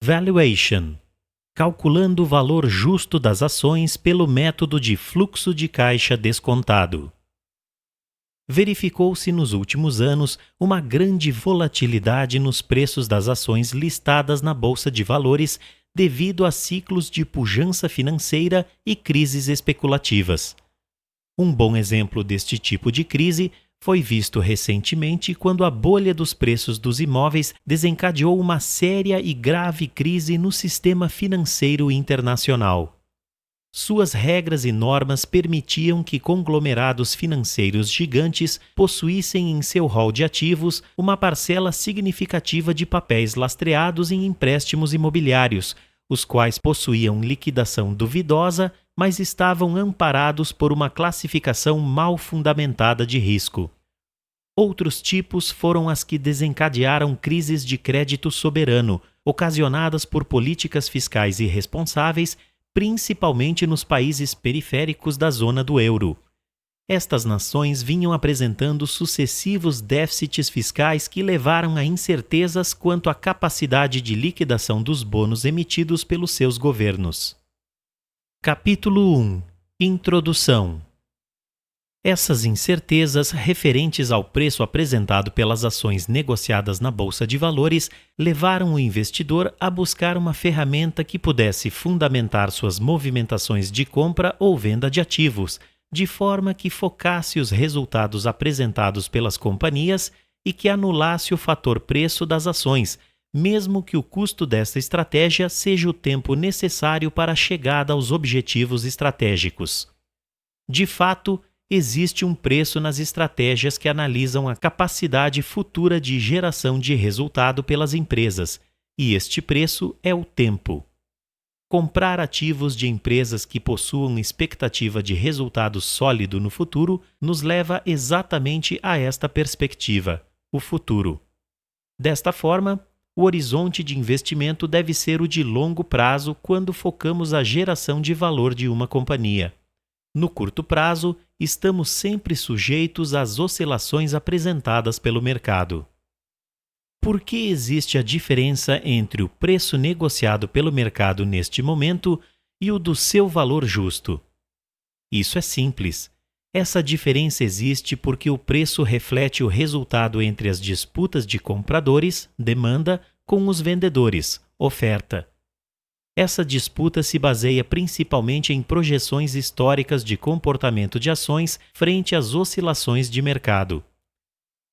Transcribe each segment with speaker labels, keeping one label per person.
Speaker 1: Valuation. Calculando o valor justo das ações pelo método de fluxo de caixa descontado. Verificou-se nos últimos anos uma grande volatilidade nos preços das ações listadas na Bolsa de Valores devido a ciclos de pujança financeira e crises especulativas. Um bom exemplo deste tipo de crise foi visto recentemente quando a bolha dos preços dos imóveis desencadeou uma séria e grave crise no sistema financeiro internacional. Suas regras e normas permitiam que conglomerados financeiros gigantes possuíssem em seu rol de ativos uma parcela significativa de papéis lastreados em empréstimos imobiliários, os quais possuíam liquidação duvidosa, mas estavam amparados por uma classificação mal fundamentada de risco. Outros tipos foram as que desencadearam crises de crédito soberano, ocasionadas por políticas fiscais irresponsáveis, principalmente nos países periféricos da zona do euro. Estas nações vinham apresentando sucessivos déficits fiscais que levaram a incertezas quanto à capacidade de liquidação dos bônus emitidos pelos seus governos. Capítulo 1. Introdução. Essas incertezas referentes ao preço apresentado pelas ações negociadas na Bolsa de Valores levaram o investidor a buscar uma ferramenta que pudesse fundamentar suas movimentações de compra ou venda de ativos, de forma que focasse os resultados apresentados pelas companhias e que anulasse o fator preço das ações, mesmo que o custo desta estratégia seja o tempo necessário para a chegada aos objetivos estratégicos. De fato, existe um preço nas estratégias que analisam a capacidade futura de geração de resultado pelas empresas, e este preço é o tempo. Comprar ativos de empresas que possuam expectativa de resultado sólido no futuro nos leva exatamente a esta perspectiva, o futuro. Desta forma, o horizonte de investimento deve ser o de longo prazo quando focamos a geração de valor de uma companhia. No curto prazo, estamos sempre sujeitos às oscilações apresentadas pelo mercado. Por que existe a diferença entre o preço negociado pelo mercado neste momento e o do seu valor justo? Isso é simples. Essa diferença existe porque o preço reflete o resultado entre as disputas de compradores, demanda, com os vendedores, oferta. Essa disputa se baseia principalmente em projeções históricas de comportamento de ações frente às oscilações de mercado.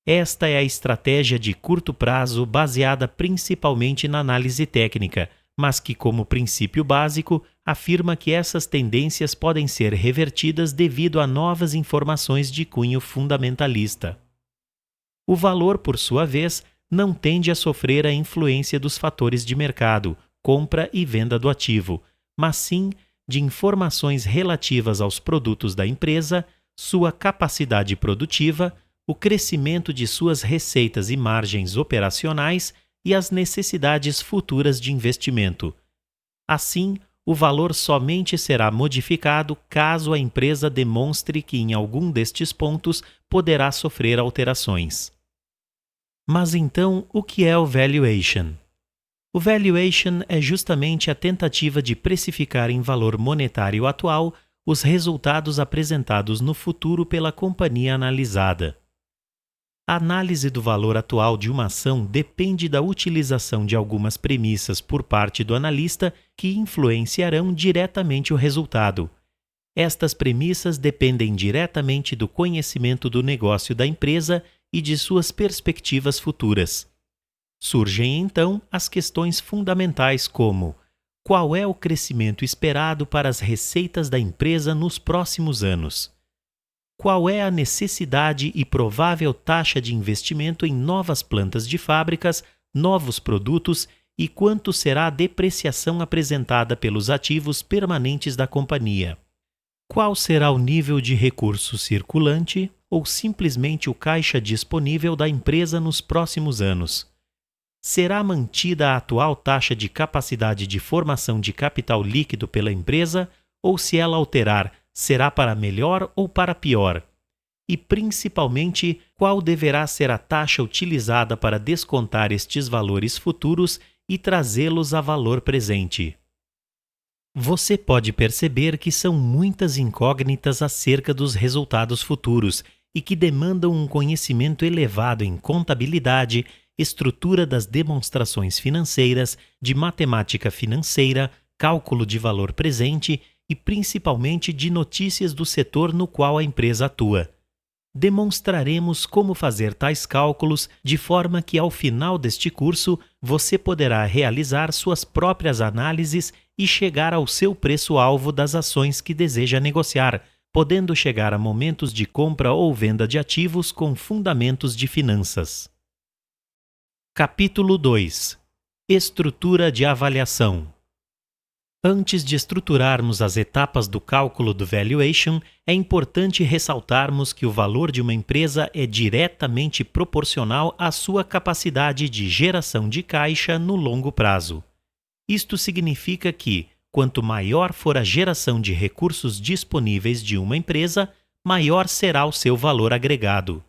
Speaker 1: Esta é a estratégia de curto prazo baseada principalmente na análise técnica, mas que, como princípio básico, afirma que essas tendências podem ser revertidas devido a novas informações de cunho fundamentalista. O valor, por sua vez, não tende a sofrer a influência dos fatores de mercado, compra e venda do ativo, mas sim de informações relativas aos produtos da empresa, sua capacidade produtiva, o crescimento de suas receitas e margens operacionais e as necessidades futuras de investimento. Assim, o valor somente será modificado caso a empresa demonstre que em algum destes pontos poderá sofrer alterações. Mas então, o que é o valuation? O valuation é justamente a tentativa de precificar em valor monetário atual os resultados apresentados no futuro pela companhia analisada. A análise do valor atual de uma ação depende da utilização de algumas premissas por parte do analista que influenciarão diretamente o resultado. Estas premissas dependem diretamente do conhecimento do negócio da empresa e de suas perspectivas futuras. Surgem então as questões fundamentais como: qual é o crescimento esperado para as receitas da empresa nos próximos anos? Qual é a necessidade e provável taxa de investimento em novas plantas de fábricas, novos produtos e quanto será a depreciação apresentada pelos ativos permanentes da companhia? Qual será o nível de recurso circulante ou simplesmente o caixa disponível da empresa nos próximos anos? Será mantida a atual taxa de capacidade de formação de capital líquido pela empresa ou, se ela alterar, será para melhor ou para pior? E, principalmente, qual deverá ser a taxa utilizada para descontar estes valores futuros e trazê-los a valor presente. Você pode perceber que são muitas incógnitas acerca dos resultados futuros e que demandam um conhecimento elevado em contabilidade, estrutura das demonstrações financeiras, de matemática financeira, cálculo de valor presente e principalmente de notícias do setor no qual a empresa atua. Demonstraremos como fazer tais cálculos de forma que, ao final deste curso, você poderá realizar suas próprias análises e chegar ao seu preço-alvo das ações que deseja negociar, podendo chegar a momentos de compra ou venda de ativos com fundamentos de finanças. Capítulo 2. Estrutura de avaliação. Antes de estruturarmos as etapas do cálculo do valuation, é importante ressaltarmos que o valor de uma empresa é diretamente proporcional à sua capacidade de geração de caixa no longo prazo. Isto significa que, quanto maior for a geração de recursos disponíveis de uma empresa, maior será o seu valor agregado.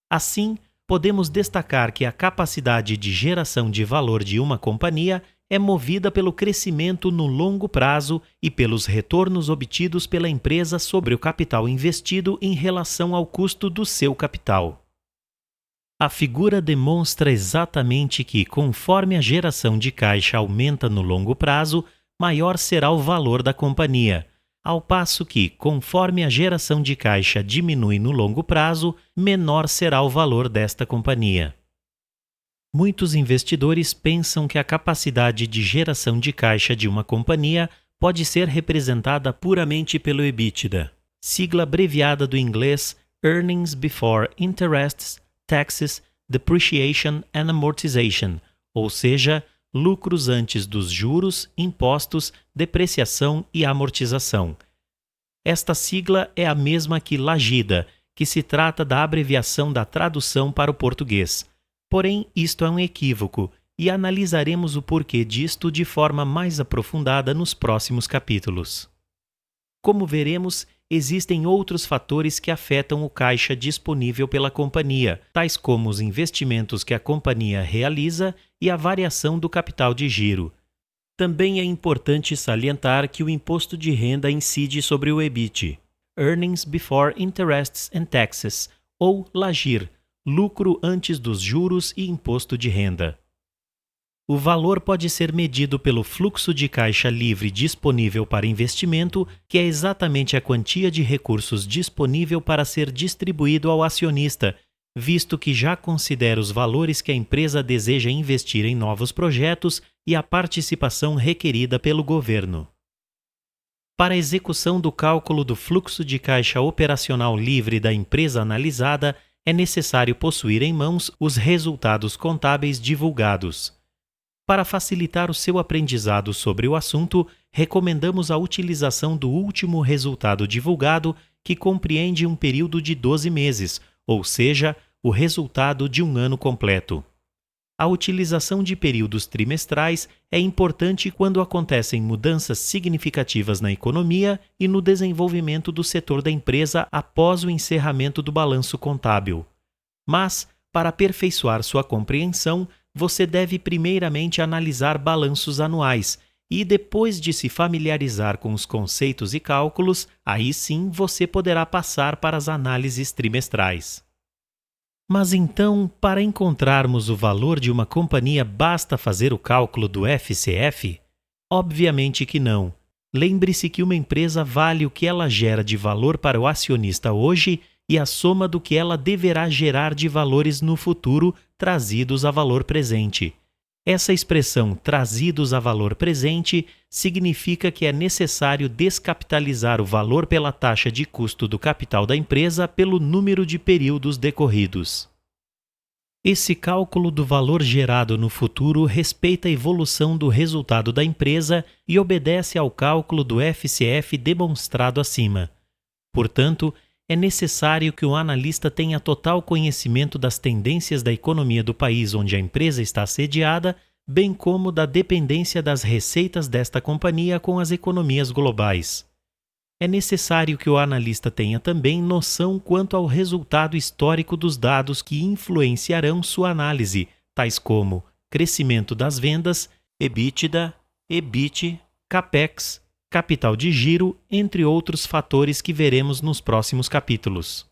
Speaker 1: Assim, podemos destacar que a capacidade de geração de valor de uma companhia é movida pelo crescimento no longo prazo e pelos retornos obtidos pela empresa sobre o capital investido em relação ao custo do seu capital. A figura demonstra exatamente que, conforme a geração de caixa aumenta no longo prazo, maior será o valor da companhia, ao passo que, conforme a geração de caixa diminui no longo prazo, menor será o valor desta companhia. Muitos investidores pensam que a capacidade de geração de caixa de uma companhia pode ser representada puramente pelo EBITDA, sigla abreviada do inglês Earnings Before Interest, Taxes, Depreciation and Amortization, ou seja, lucros antes dos juros, impostos, depreciação e amortização. Esta sigla é a mesma que LAGIDA, que se trata da abreviação da tradução para o português. Porém, isto é um equívoco, e analisaremos o porquê disto de forma mais aprofundada nos próximos capítulos. Como veremos, existem outros fatores que afetam o caixa disponível pela companhia, tais como os investimentos que a companhia realiza e a variação do capital de giro. Também é importante salientar que o imposto de renda incide sobre o EBIT, Earnings Before Interests and Taxes, ou LAGIR, lucro antes dos juros e imposto de renda. O valor pode ser medido pelo fluxo de caixa livre disponível para investimento, que é exatamente a quantia de recursos disponível para ser distribuído ao acionista, visto que já considera os valores que a empresa deseja investir em novos projetos e a participação requerida pelo governo. Para a execução do cálculo do fluxo de caixa operacional livre da empresa analisada, é necessário possuir em mãos os resultados contábeis divulgados. Para facilitar o seu aprendizado sobre o assunto, recomendamos a utilização do último resultado divulgado, que compreende um período de 12 meses, ou seja, o resultado de um ano completo. A utilização de períodos trimestrais é importante quando acontecem mudanças significativas na economia e no desenvolvimento do setor da empresa após o encerramento do balanço contábil. Mas, para aperfeiçoar sua compreensão, você deve primeiramente analisar balanços anuais e, depois de se familiarizar com os conceitos e cálculos, aí sim você poderá passar para as análises trimestrais. Mas então, para encontrarmos o valor de uma companhia, basta fazer o cálculo do FCF? Obviamente que não. Lembre-se que uma empresa vale o que ela gera de valor para o acionista hoje e a soma do que ela deverá gerar de valores no futuro trazidos a valor presente. Essa expressão trazidos a valor presente significa que é necessário descapitalizar o valor pela taxa de custo do capital da empresa pelo número de períodos decorridos. Esse cálculo do valor gerado no futuro respeita a evolução do resultado da empresa e obedece ao cálculo do FCF demonstrado acima. Portanto, é necessário que o analista tenha total conhecimento das tendências da economia do país onde a empresa está sediada, bem como da dependência das receitas desta companhia com as economias globais. É necessário que o analista tenha também noção quanto ao resultado histórico dos dados que influenciarão sua análise, tais como crescimento das vendas, EBITDA, EBIT, CAPEX, capital de giro, entre outros fatores que veremos nos próximos capítulos.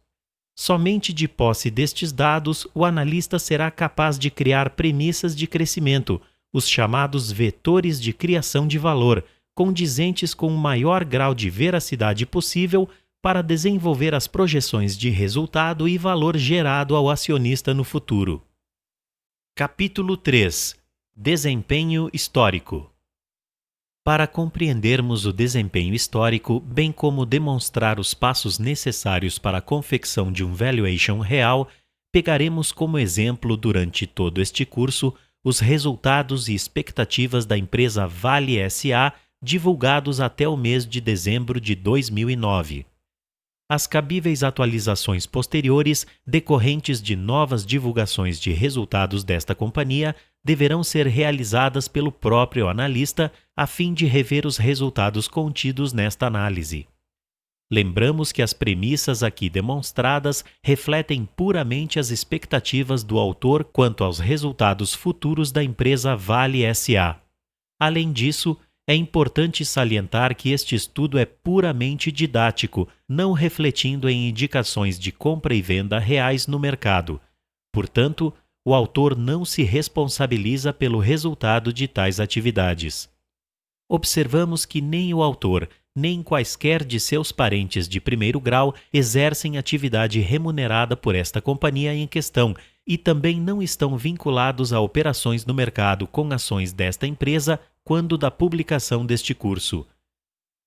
Speaker 1: Somente de posse destes dados, o analista será capaz de criar premissas de crescimento, os chamados vetores de criação de valor, condizentes com o maior grau de veracidade possível para desenvolver as projeções de resultado e valor gerado ao acionista no futuro. Capítulo 3. Desempenho histórico. Para compreendermos o desempenho histórico, bem como demonstrar os passos necessários para a confecção de um valuation real, pegaremos como exemplo durante todo este curso os resultados e expectativas da empresa Vale S.A. divulgados até o mês de dezembro de 2009. As cabíveis atualizações posteriores, decorrentes de novas divulgações de resultados desta companhia, deverão ser realizadas pelo próprio analista a fim de rever os resultados contidos nesta análise. Lembramos que as premissas aqui demonstradas refletem puramente as expectativas do autor quanto aos resultados futuros da empresa Vale S.A. Além disso, é importante salientar que este estudo é puramente didático, não refletindo em indicações de compra e venda reais no mercado. Portanto, o autor não se responsabiliza pelo resultado de tais atividades. Observamos que nem o autor, nem quaisquer de seus parentes de primeiro grau exercem atividade remunerada por esta companhia em questão e também não estão vinculados a operações no mercado com ações desta empresa quando da publicação deste curso.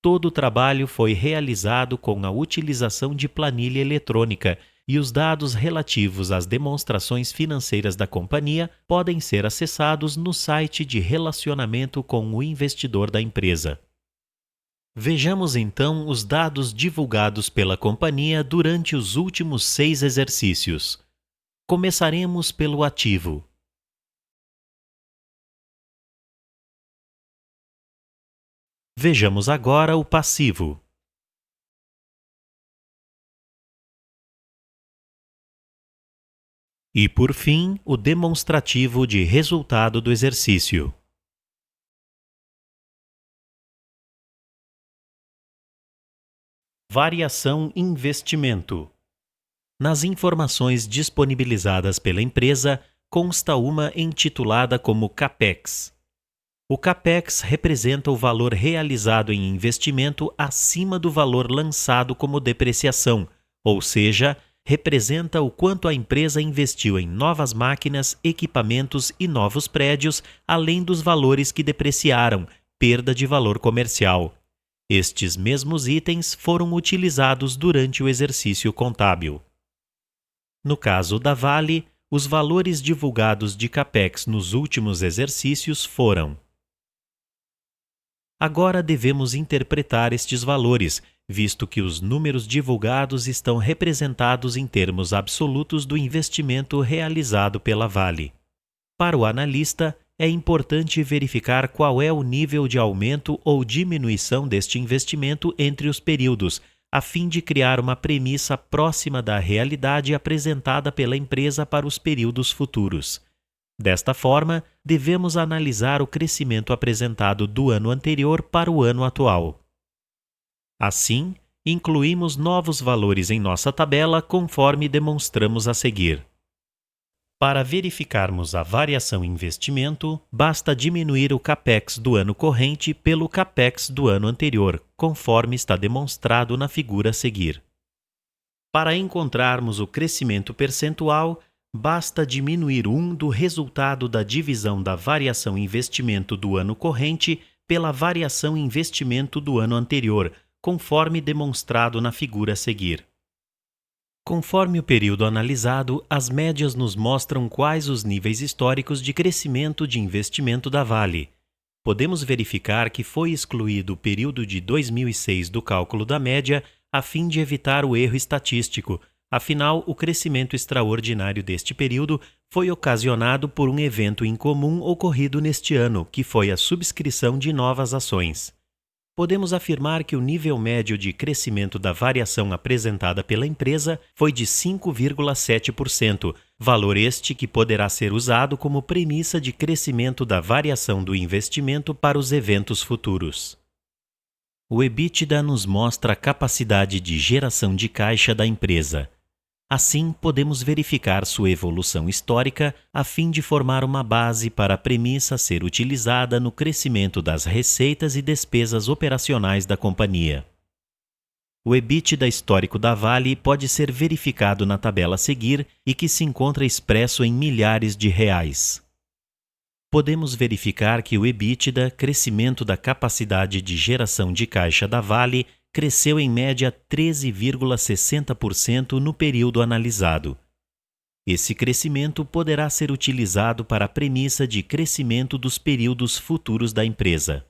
Speaker 1: Todo o trabalho foi realizado com a utilização de planilha eletrônica e os dados relativos às demonstrações financeiras da companhia podem ser acessados no site de relacionamento com o investidor da empresa. Vejamos então os dados divulgados pela companhia durante os últimos 6 exercícios. Começaremos pelo ativo. Vejamos agora o passivo. E, por fim, o demonstrativo de resultado do exercício. Variação investimento. Nas informações disponibilizadas pela empresa, consta uma intitulada como CAPEX. O CAPEX representa o valor realizado em investimento acima do valor lançado como depreciação, ou seja, representa o quanto a empresa investiu em novas máquinas, equipamentos e novos prédios, além dos valores que depreciaram, perda de valor comercial. Estes mesmos itens foram utilizados durante o exercício contábil. No caso da Vale, os valores divulgados de CAPEX nos últimos exercícios foram: agora devemos interpretar estes valores, visto que os números divulgados estão representados em termos absolutos do investimento realizado pela Vale. Para o analista, é importante verificar qual é o nível de aumento ou diminuição deste investimento entre os períodos, a fim de criar uma premissa próxima da realidade apresentada pela empresa para os períodos futuros. Desta forma, devemos analisar o crescimento apresentado do ano anterior para o ano atual. Assim, incluímos novos valores em nossa tabela conforme demonstramos a seguir. Para verificarmos a variação em investimento, basta diminuir o CAPEX do ano corrente pelo CAPEX do ano anterior, conforme está demonstrado na figura a seguir. Para encontrarmos o crescimento percentual, basta diminuir 1 do resultado da divisão da variação investimento do ano corrente pela variação investimento do ano anterior, conforme demonstrado na figura a seguir. Conforme o período analisado, as médias nos mostram quais os níveis históricos de crescimento de investimento da Vale. Podemos verificar que foi excluído o período de 2006 do cálculo da média a fim de evitar o erro estatístico. Afinal, o crescimento extraordinário deste período foi ocasionado por um evento incomum ocorrido neste ano, que foi a subscrição de novas ações. Podemos afirmar que o nível médio de crescimento da variação apresentada pela empresa foi de 5,7%, valor este que poderá ser usado como premissa de crescimento da variação do investimento para os eventos futuros. O EBITDA nos mostra a capacidade de geração de caixa da empresa. Assim, podemos verificar sua evolução histórica a fim de formar uma base para a premissa a ser utilizada no crescimento das receitas e despesas operacionais da companhia. O EBITDA histórico da Vale pode ser verificado na tabela a seguir e que se encontra expresso em milhares de reais. Podemos verificar que o EBITDA, crescimento da capacidade de geração de caixa da Vale, cresceu em média 13,60% no período analisado. Esse crescimento poderá ser utilizado para a premissa de crescimento dos períodos futuros da empresa.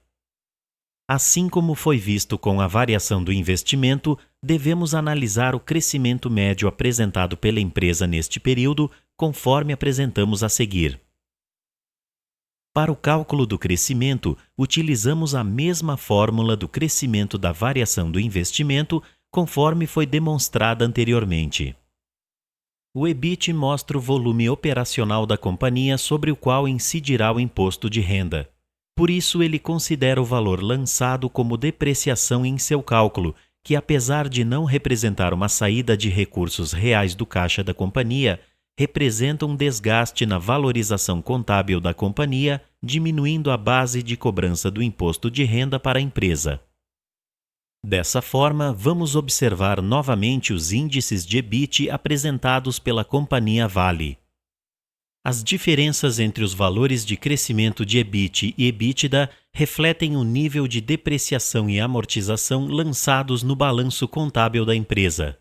Speaker 1: Assim como foi visto com a variação do investimento, devemos analisar o crescimento médio apresentado pela empresa neste período, conforme apresentamos a seguir. Para o cálculo do crescimento, utilizamos a mesma fórmula do crescimento da variação do investimento, conforme foi demonstrada anteriormente. O EBIT mostra o volume operacional da companhia sobre o qual incidirá o imposto de renda. Por isso, ele considera o valor lançado como depreciação em seu cálculo, que apesar de não representar uma saída de recursos reais do caixa da companhia, representa um desgaste na valorização contábil da companhia, diminuindo a base de cobrança do imposto de renda para a empresa. Dessa forma, vamos observar novamente os índices de EBIT apresentados pela companhia Vale. As diferenças entre os valores de crescimento de EBIT e EBITDA refletem o nível de depreciação e amortização lançados no balanço contábil da empresa.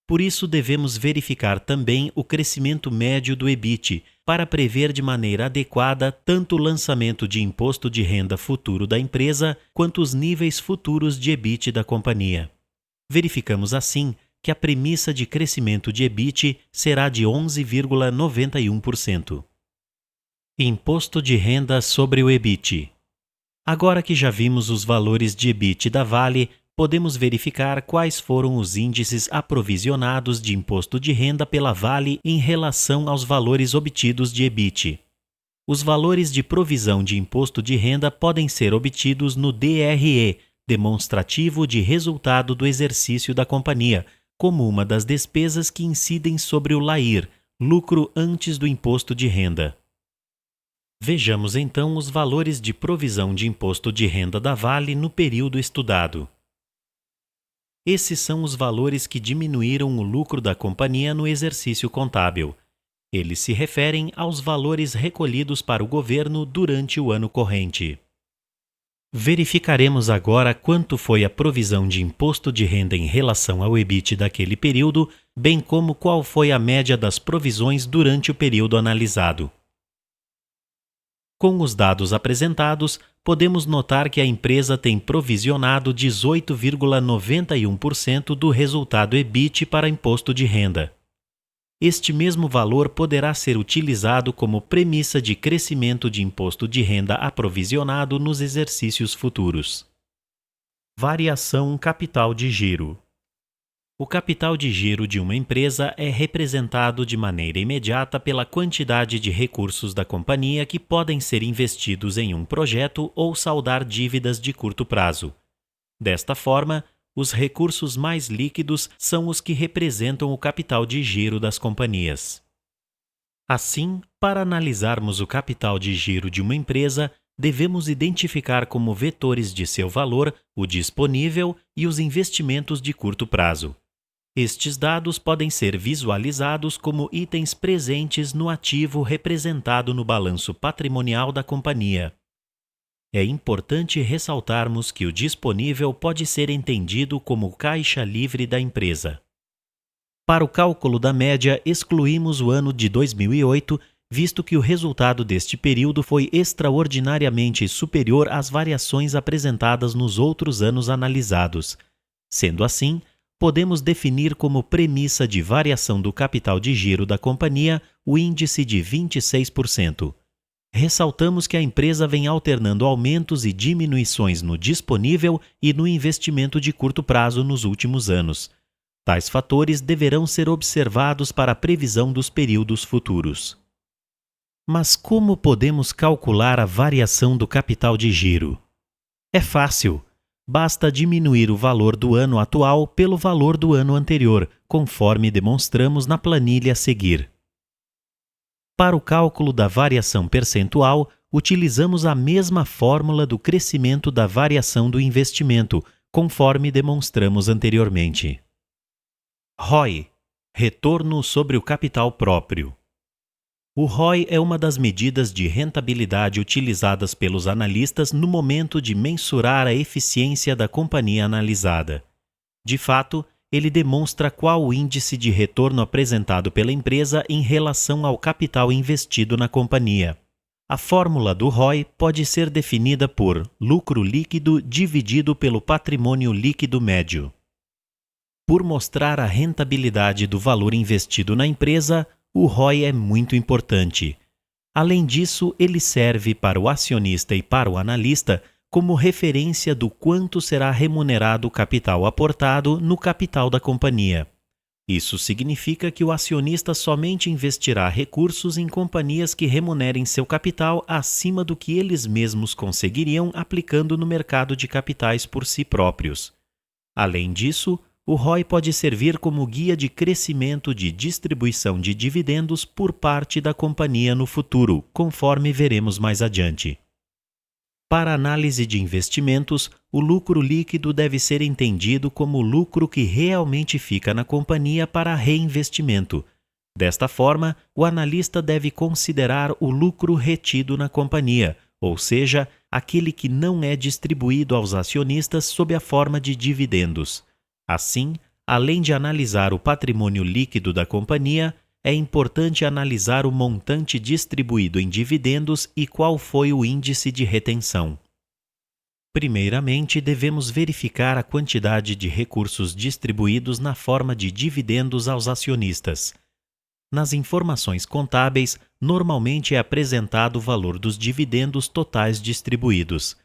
Speaker 1: Por isso, devemos verificar também o crescimento médio do EBIT para prever de maneira adequada tanto o lançamento de imposto de renda futuro da empresa quanto os níveis futuros de EBIT da companhia. Verificamos assim que a premissa de crescimento de EBIT será de 11,91%. Imposto de renda sobre o EBIT. Agora que já vimos os valores de EBIT da Vale, podemos verificar quais foram os índices aprovisionados de imposto de renda pela Vale em relação aos valores obtidos de EBIT. Os valores de provisão de imposto de renda podem ser obtidos no DRE, demonstrativo de resultado do exercício da companhia, como uma das despesas que incidem sobre o LAIR, lucro antes do imposto de renda. Vejamos então os valores de provisão de imposto de renda da Vale no período estudado. Esses são os valores que diminuíram o lucro da companhia no exercício contábil. Eles se referem aos valores recolhidos para o governo durante o ano corrente. Verificaremos agora quanto foi a provisão de imposto de renda em relação ao EBIT daquele período, bem como qual foi a média das provisões durante o período analisado. Com os dados apresentados, podemos notar que a empresa tem provisionado 18,91% do resultado EBIT para imposto de renda. Este mesmo valor poderá ser utilizado como premissa de crescimento de imposto de renda aprovisionado nos exercícios futuros. Variação capital de giro. O capital de giro de uma empresa é representado de maneira imediata pela quantidade de recursos da companhia que podem ser investidos em um projeto ou saldar dívidas de curto prazo. Desta forma, os recursos mais líquidos são os que representam o capital de giro das companhias. Assim, para analisarmos o capital de giro de uma empresa, devemos identificar como vetores de seu valor o disponível e os investimentos de curto prazo. Estes dados podem ser visualizados como itens presentes no ativo representado no balanço patrimonial da companhia. É importante ressaltarmos que o disponível pode ser entendido como o caixa livre da empresa. Para o cálculo da média, excluímos o ano de 2008, visto que o resultado deste período foi extraordinariamente superior às variações apresentadas nos outros anos analisados. Sendo assim, podemos definir como premissa de variação do capital de giro da companhia o índice de 26%. Ressaltamos que a empresa vem alternando aumentos e diminuições no disponível e no investimento de curto prazo nos últimos anos. Tais fatores deverão ser observados para a previsão dos períodos futuros. Mas como podemos calcular a variação do capital de giro? É fácil. Basta diminuir o valor do ano atual pelo valor do ano anterior, conforme demonstramos na planilha a seguir. Para o cálculo da variação percentual, utilizamos a mesma fórmula do crescimento da variação do investimento, conforme demonstramos anteriormente. ROI, retorno sobre o capital próprio. O ROI é uma das medidas de rentabilidade utilizadas pelos analistas no momento de mensurar a eficiência da companhia analisada. De fato, ele demonstra qual o índice de retorno apresentado pela empresa em relação ao capital investido na companhia. A fórmula do ROI pode ser definida por lucro líquido dividido pelo patrimônio líquido médio. Por mostrar a rentabilidade do valor investido na empresa, o ROI é muito importante. Além disso, ele serve para o acionista e para o analista como referência do quanto será remunerado o capital aportado no capital da companhia. Isso significa que o acionista somente investirá recursos em companhias que remunerem seu capital acima do que eles mesmos conseguiriam aplicando no mercado de capitais por si próprios. Além disso, o ROI pode servir como guia de crescimento de distribuição de dividendos por parte da companhia no futuro, conforme veremos mais adiante. Para análise de investimentos, o lucro líquido deve ser entendido como o lucro que realmente fica na companhia para reinvestimento. Desta forma, o analista deve considerar o lucro retido na companhia, ou seja, aquele que não é distribuído aos acionistas sob a forma de dividendos. Assim, além de analisar o patrimônio líquido da companhia, é importante analisar o montante distribuído em dividendos e qual foi o índice de retenção. Primeiramente, devemos verificar a quantidade de recursos distribuídos na forma de dividendos aos acionistas. Nas informações contábeis, normalmente é apresentado o valor dos dividendos totais distribuídos.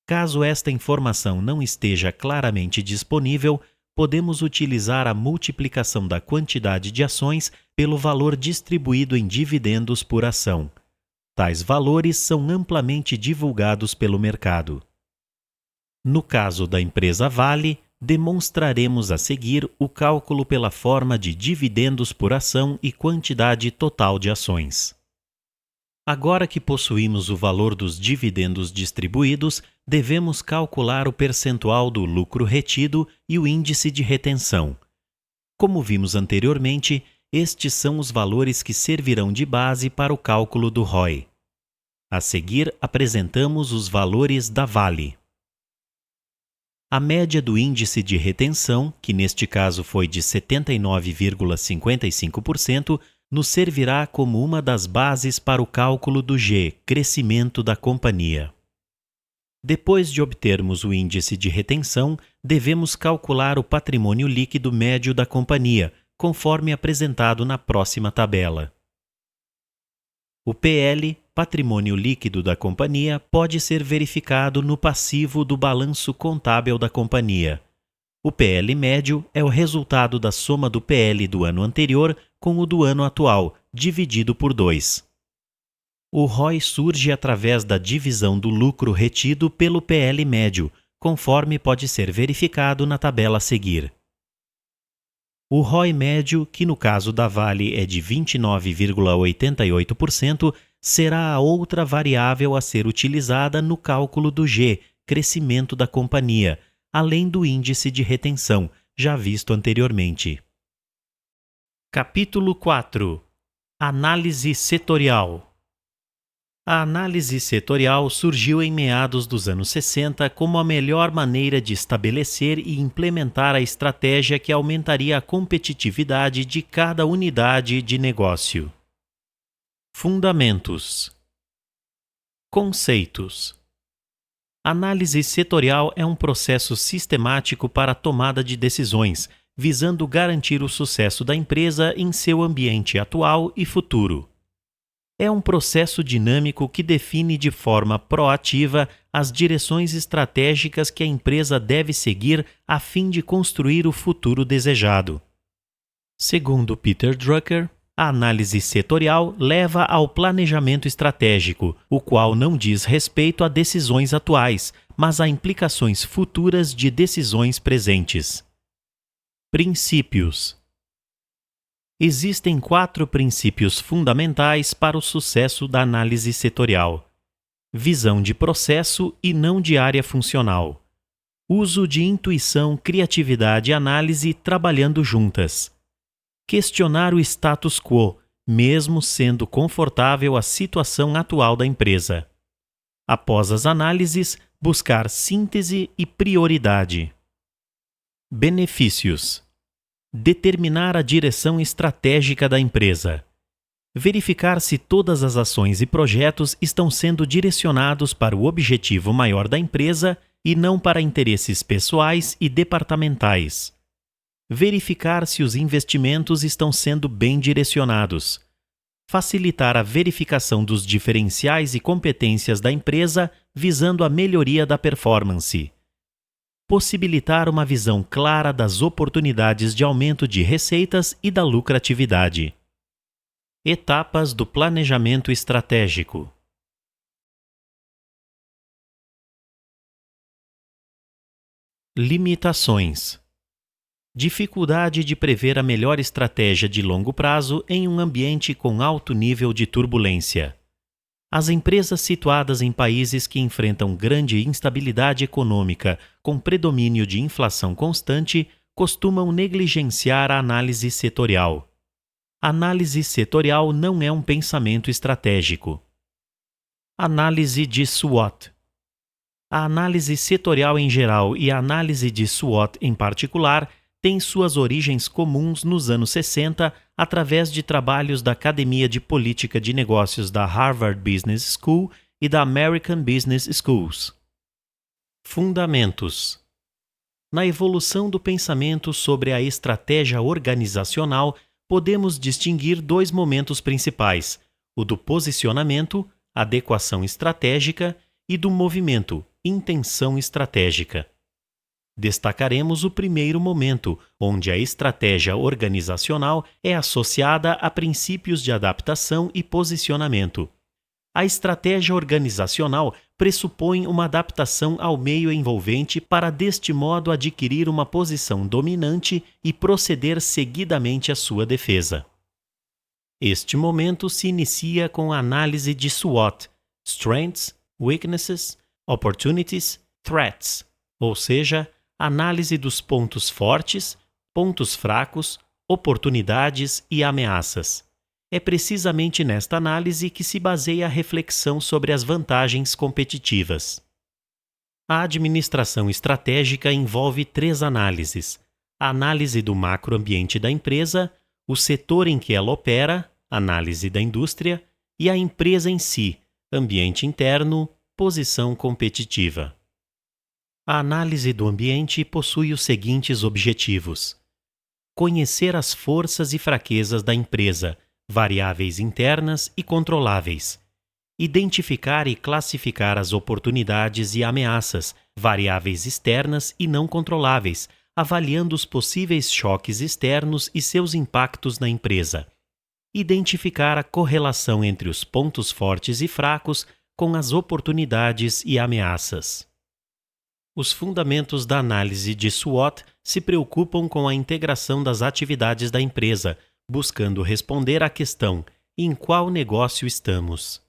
Speaker 1: Caso esta informação não esteja claramente disponível, podemos utilizar a multiplicação da quantidade de ações pelo valor distribuído em dividendos por ação. Tais valores são amplamente divulgados pelo mercado. No caso da empresa Vale, demonstraremos a seguir o cálculo pela forma de dividendos por ação e quantidade total de ações. Agora que possuímos o valor dos dividendos distribuídos, devemos calcular o percentual do lucro retido e o índice de retenção. Como vimos anteriormente, estes são os valores que servirão de base para o cálculo do ROI. A seguir, apresentamos os valores da Vale. A média do índice de retenção, que neste caso foi de 79,55%, nos servirá como uma das bases para o cálculo do G, crescimento da companhia. Depois de obtermos o índice de retenção, devemos calcular o patrimônio líquido médio da companhia, conforme apresentado na próxima tabela. O PL, patrimônio líquido da companhia, pode ser verificado no passivo do balanço contábil da companhia. O PL médio é o resultado da soma do PL do ano anterior com o do ano atual, dividido por 2. O ROI surge através da divisão do lucro retido pelo PL médio, conforme pode ser verificado na tabela a seguir. O ROI médio, que no caso da Vale é de 29,88%, será a outra variável a ser utilizada no cálculo do G, crescimento da companhia, além do índice de retenção, já visto anteriormente. Capítulo 4. Análise setorial. A análise setorial surgiu em meados dos anos 60 como a melhor maneira de estabelecer e implementar a estratégia que aumentaria a competitividade de cada unidade de negócio. Fundamentos. Conceitos. Análise setorial é um processo sistemático para a tomada de decisões, visando garantir o sucesso da empresa em seu ambiente atual e futuro. É um processo dinâmico que define de forma proativa as direções estratégicas que a empresa deve seguir a fim de construir o futuro desejado. Segundo Peter Drucker, a análise setorial leva ao planejamento estratégico, o qual não diz respeito a decisões atuais, mas a implicações futuras de decisões presentes. Princípios. Existem 4 princípios fundamentais para o sucesso da análise setorial: visão de processo e não de área funcional, uso de intuição, criatividade e análise trabalhando juntas, questionar o status quo, mesmo sendo confortável a situação atual da empresa. Após as análises, buscar síntese e prioridade. Benefícios. Determinar a direção estratégica da empresa. Verificar se todas as ações e projetos estão sendo direcionados para o objetivo maior da empresa e não para interesses pessoais e departamentais. Verificar se os investimentos estão sendo bem direcionados. Facilitar a verificação dos diferenciais e competências da empresa visando a melhoria da performance. Possibilitar uma visão clara das oportunidades de aumento de receitas e da lucratividade. Etapas do planejamento estratégico. Limitações. Dificuldade de prever a melhor estratégia de longo prazo em um ambiente com alto nível de turbulência. As empresas situadas em países que enfrentam grande instabilidade econômica, com predomínio de inflação constante, costumam negligenciar a análise setorial. Análise setorial não é um pensamento estratégico. Análise de SWOT. A análise setorial em geral e a análise de SWOT em particular têm suas origens comuns nos anos 60 através de trabalhos da Academia de Política de Negócios da Harvard Business School e da American Business Schools. Fundamentos. Na evolução do pensamento sobre a estratégia organizacional, podemos distinguir 2 momentos principais: o do posicionamento, adequação estratégica, e do movimento, intenção estratégica. Destacaremos o primeiro momento, onde a estratégia organizacional é associada a princípios de adaptação e posicionamento. A estratégia organizacional pressupõe uma adaptação ao meio envolvente para, deste modo, adquirir uma posição dominante e proceder seguidamente à sua defesa. Este momento se inicia com a análise de SWOT, Strengths, Weaknesses, Opportunities, Threats, ou seja, análise dos pontos fortes, pontos fracos, oportunidades e ameaças. É precisamente nesta análise que se baseia a reflexão sobre as vantagens competitivas. A administração estratégica envolve 3 análises: a análise do macroambiente da empresa, o setor em que ela opera, análise da indústria, e a empresa em si, ambiente interno, posição competitiva. A análise do ambiente possui os seguintes objetivos: conhecer as forças e fraquezas da empresa, variáveis internas e controláveis. Identificar e classificar as oportunidades e ameaças, variáveis externas e não controláveis, avaliando os possíveis choques externos e seus impactos na empresa. Identificar a correlação entre os pontos fortes e fracos com as oportunidades e ameaças. Os fundamentos da análise de SWOT se preocupam com a integração das atividades da empresa, buscando responder à questão: em qual negócio estamos?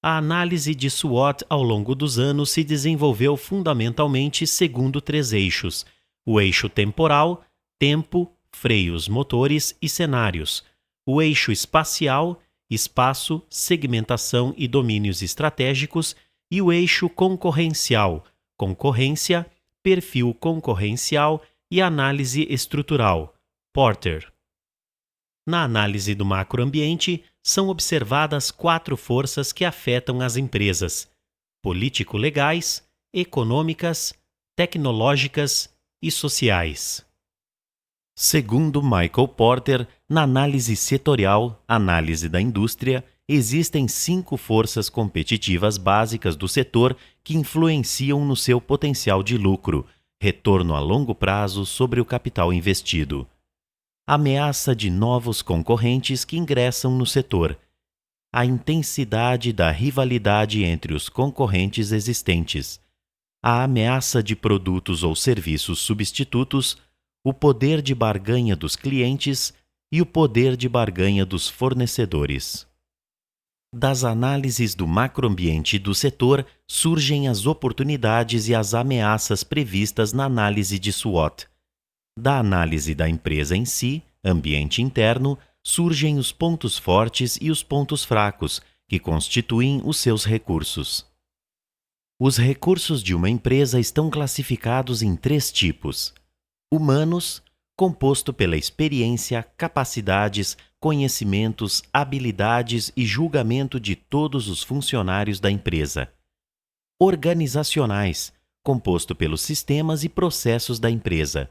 Speaker 1: A análise de SWOT ao longo dos anos se desenvolveu fundamentalmente segundo 3 eixos: o eixo temporal, tempo, freios motores e cenários; o eixo espacial, espaço, segmentação e domínios estratégicos; e o eixo concorrencial, concorrência, perfil concorrencial e análise estrutural, Porter. Na análise do macroambiente, são observadas 4 forças que afetam as empresas: político-legais, econômicas, tecnológicas e sociais. Segundo Michael Porter, na análise setorial, análise da indústria, existem 5 forças competitivas básicas do setor que influenciam no seu potencial de lucro, retorno a longo prazo sobre o capital investido. Ameaça de novos concorrentes que ingressam no setor. A intensidade da rivalidade entre os concorrentes existentes. A ameaça de produtos ou serviços substitutos, o poder de barganha dos clientes e o poder de barganha dos fornecedores. Das análises do macroambiente do setor surgem as oportunidades e as ameaças previstas na análise de SWOT. Da análise da empresa em si, ambiente interno, surgem os pontos fortes e os pontos fracos, que constituem os seus recursos. Os recursos de uma empresa estão classificados em 3 tipos. Humanos, composto pela experiência, capacidades, conhecimentos, habilidades e julgamento de todos os funcionários da empresa. Organizacionais, composto pelos sistemas e processos da empresa.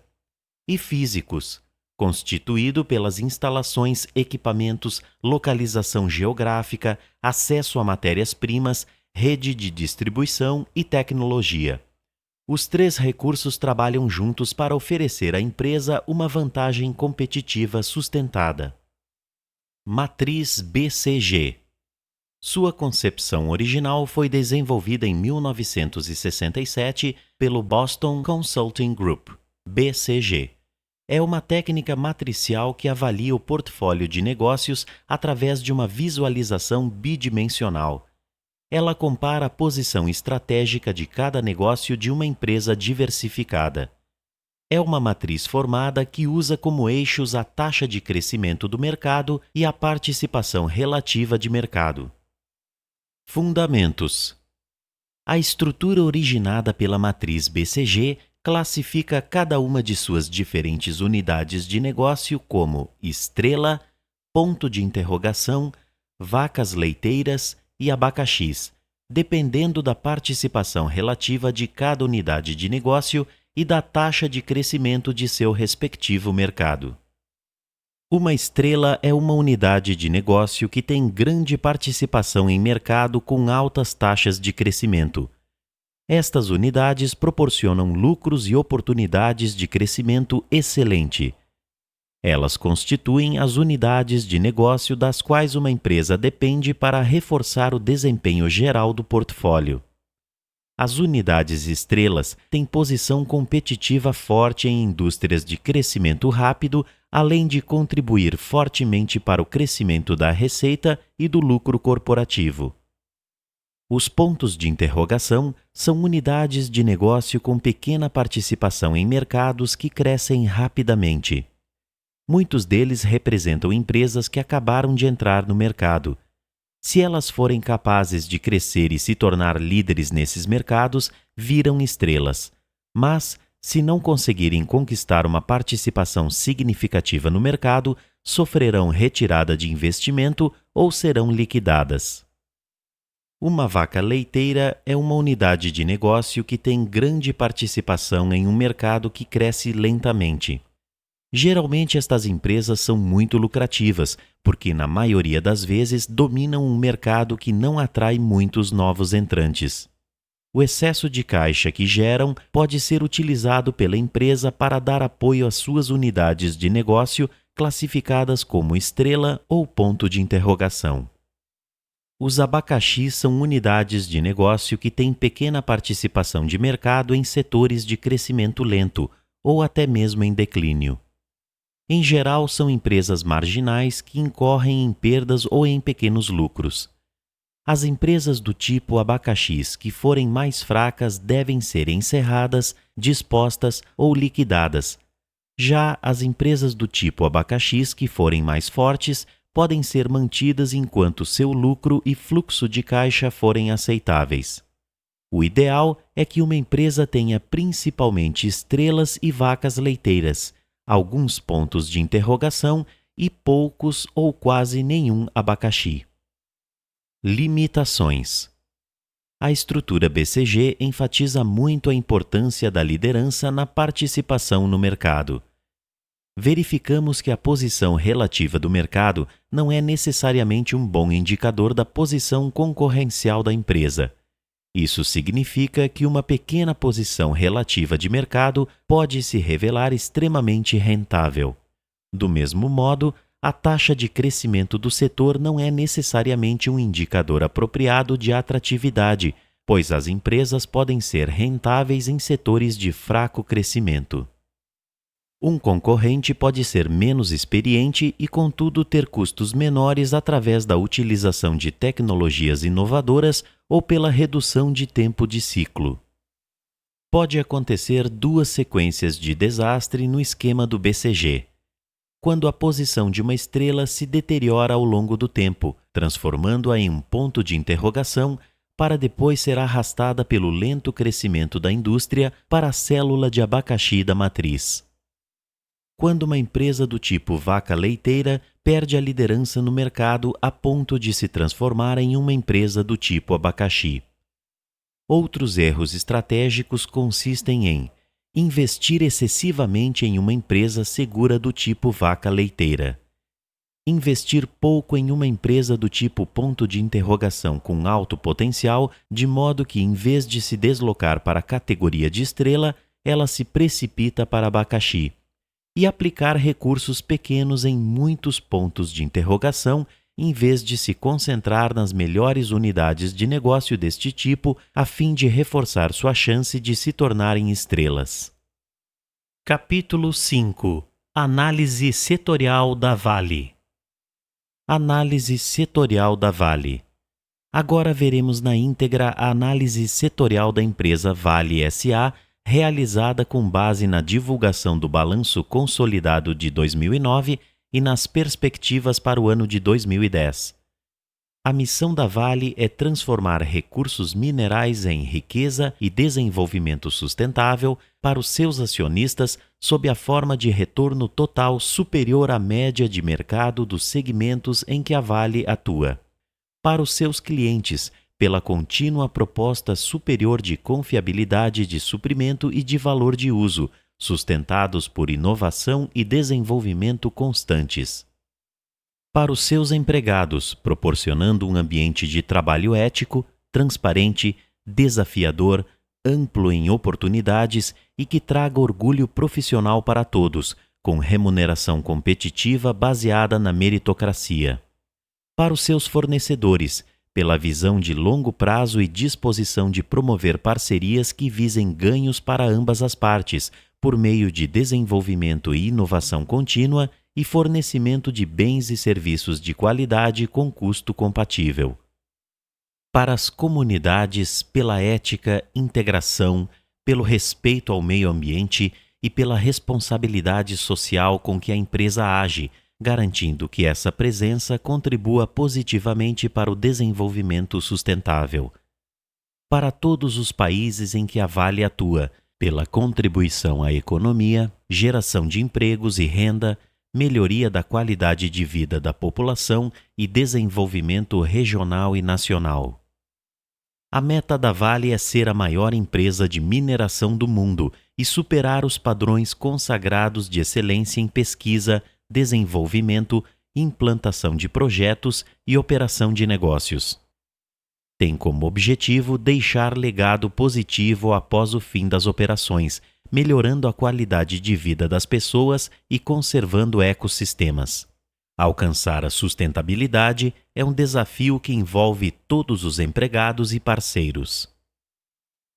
Speaker 1: E físicos, constituído pelas instalações, equipamentos, localização geográfica, acesso a matérias-primas, rede de distribuição e tecnologia. Os 3 recursos trabalham juntos para oferecer à empresa uma vantagem competitiva sustentada. Matriz BCG. Sua concepção original foi desenvolvida em 1967 pelo Boston Consulting Group, BCG. É uma técnica matricial que avalia o portfólio de negócios através de uma visualização bidimensional. Ela compara a posição estratégica de cada negócio de uma empresa diversificada. É uma matriz formada que usa como eixos a taxa de crescimento do mercado e a participação relativa de mercado. Fundamentos. A estrutura originada pela matriz BCG classifica cada uma de suas diferentes unidades de negócio como estrela, ponto de interrogação, vacas leiteiras e abacaxis, dependendo da participação relativa de cada unidade de negócio e da taxa de crescimento de seu respectivo mercado. Uma estrela é uma unidade de negócio que tem grande participação em mercado com altas taxas de crescimento. Estas unidades proporcionam lucros e oportunidades de crescimento excelente. Elas constituem as unidades de negócio das quais uma empresa depende para reforçar o desempenho geral do portfólio. As unidades estrelas têm posição competitiva forte em indústrias de crescimento rápido, além de contribuir fortemente para o crescimento da receita e do lucro corporativo. Os pontos de interrogação são unidades de negócio com pequena participação em mercados que crescem rapidamente. Muitos deles representam empresas que acabaram de entrar no mercado. Se elas forem capazes de crescer e se tornar líderes nesses mercados, viram estrelas. Mas, se não conseguirem conquistar uma participação significativa no mercado, sofrerão retirada de investimento ou serão liquidadas. Uma vaca leiteira é uma unidade de negócio que tem grande participação em um mercado que cresce lentamente. Geralmente estas empresas são muito lucrativas, porque na maioria das vezes dominam um mercado que não atrai muitos novos entrantes. O excesso de caixa que geram pode ser utilizado pela empresa para dar apoio às suas unidades de negócio classificadas como estrela ou ponto de interrogação. Os abacaxis são unidades de negócio que têm pequena participação de mercado em setores de crescimento lento ou até mesmo em declínio. Em geral, são empresas marginais que incorrem em perdas ou em pequenos lucros. As empresas do tipo abacaxis que forem mais fracas devem ser encerradas, dispostas ou liquidadas. Já as empresas do tipo abacaxis que forem mais fortes podem ser mantidas enquanto seu lucro e fluxo de caixa forem aceitáveis. O ideal é que uma empresa tenha principalmente estrelas e vacas leiteiras, alguns pontos de interrogação e poucos ou quase nenhum abacaxi. Limitações. A estrutura BCG enfatiza muito a importância da liderança na participação no mercado. Verificamos que a posição relativa do mercado não é necessariamente um bom indicador da posição concorrencial da empresa. Isso significa que uma pequena posição relativa de mercado pode se revelar extremamente rentável. Do mesmo modo, a taxa de crescimento do setor não é necessariamente um indicador apropriado de atratividade, pois as empresas podem ser rentáveis em setores de fraco crescimento. Um concorrente pode ser menos experiente e, contudo, ter custos menores através da utilização de tecnologias inovadoras ou pela redução de tempo de ciclo. Pode acontecer duas sequências de desastre no esquema do BCG. Quando a posição de uma estrela se deteriora ao longo do tempo, transformando-a em um ponto de interrogação, para depois ser arrastada pelo lento crescimento da indústria para a célula de abacaxi da matriz. Quando uma empresa do tipo vaca leiteira perde a liderança no mercado a ponto de se transformar em uma empresa do tipo abacaxi. Outros erros estratégicos consistem em investir excessivamente em uma empresa segura do tipo vaca leiteira. Investir pouco em uma empresa do tipo ponto de interrogação com alto potencial, de modo que, em vez de se deslocar para a categoria de estrela, ela se precipita para abacaxi. E aplicar recursos pequenos em muitos pontos de interrogação, em vez de se concentrar nas melhores unidades de negócio deste tipo, a fim de reforçar sua chance de se tornarem estrelas. Capítulo 5. Análise setorial da Vale. Análise setorial da Vale. Agora veremos na íntegra a análise setorial da empresa Vale S.A., realizada com base na divulgação do Balanço Consolidado de 2009 e nas perspectivas para o ano de 2010. A missão da Vale é transformar recursos minerais em riqueza e desenvolvimento sustentável para os seus acionistas sob a forma de retorno total superior à média de mercado dos segmentos em que a Vale atua. Para os seus clientes, pela contínua proposta superior de confiabilidade de suprimento e de valor de uso, sustentados por inovação e desenvolvimento constantes. Para os seus empregados, proporcionando um ambiente de trabalho ético, transparente, desafiador, amplo em oportunidades e que traga orgulho profissional para todos, com remuneração competitiva baseada na meritocracia. Para os seus fornecedores, pela visão de longo prazo e disposição de promover parcerias que visem ganhos para ambas as partes, por meio de desenvolvimento e inovação contínua e fornecimento de bens e serviços de qualidade com custo compatível. Para as comunidades, pela ética, integração, pelo respeito ao meio ambiente e pela responsabilidade social com que a empresa age, garantindo que essa presença contribua positivamente para o desenvolvimento sustentável. Para todos os países em que a Vale atua, pela contribuição à economia, geração de empregos e renda, melhoria da qualidade de vida da população e desenvolvimento regional e nacional. A meta da Vale é ser a maior empresa de mineração do mundo e superar os padrões consagrados de excelência em pesquisa, desenvolvimento, implantação de projetos e operação de negócios. Tem como objetivo deixar legado positivo após o fim das operações, melhorando a qualidade de vida das pessoas e conservando ecossistemas. Alcançar a sustentabilidade é um desafio que envolve todos os empregados e parceiros.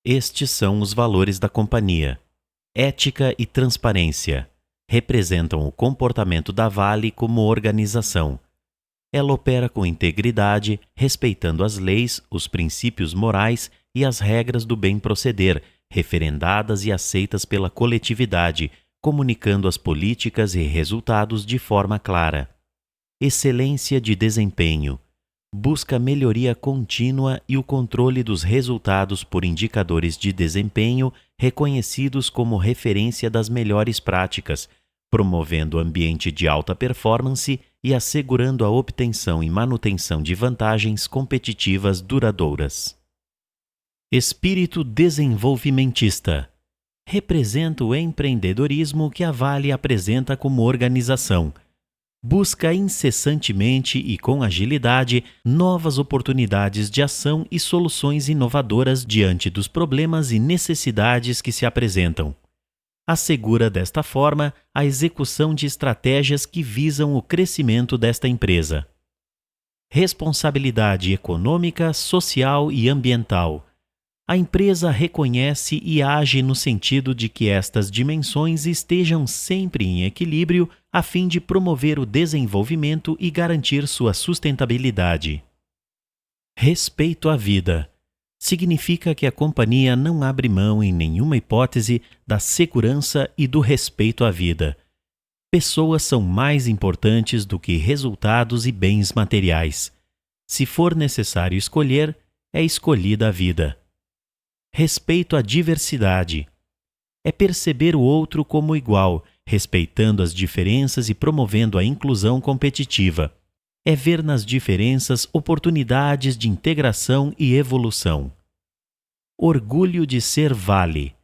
Speaker 1: Estes são os valores da companhia. Ética e transparência representam o comportamento da Vale como organização. Ela opera com integridade, respeitando as leis, os princípios morais e as regras do bem proceder, referendadas e aceitas pela coletividade, comunicando as políticas e resultados de forma clara. Excelência de desempenho. Busca melhoria contínua e o controle dos resultados por indicadores de desempenho reconhecidos como referência das melhores práticas, promovendo ambiente de alta performance e assegurando a obtenção e manutenção de vantagens competitivas duradouras. Espírito desenvolvimentista. Representa o empreendedorismo que a Vale apresenta como organização. busca incessantemente e com agilidade novas oportunidades de ação e soluções inovadoras diante dos problemas e necessidades que se apresentam. Assegura desta forma a execução de estratégias que visam o crescimento desta empresa. Responsabilidade econômica, social e ambiental. A empresa reconhece e age no sentido de que estas dimensões estejam sempre em equilíbrio a fim de promover o desenvolvimento e garantir sua sustentabilidade. Respeito à vida. Significa que a companhia não abre mão em nenhuma hipótese da segurança e do respeito à vida. Pessoas são mais importantes do que resultados e bens materiais. Se for necessário escolher, é escolhida a vida. Respeito à diversidade. É perceber o outro como igual, respeitando as diferenças e promovendo a inclusão competitiva. É ver nas diferenças oportunidades de integração e evolução. Orgulho de ser Vale.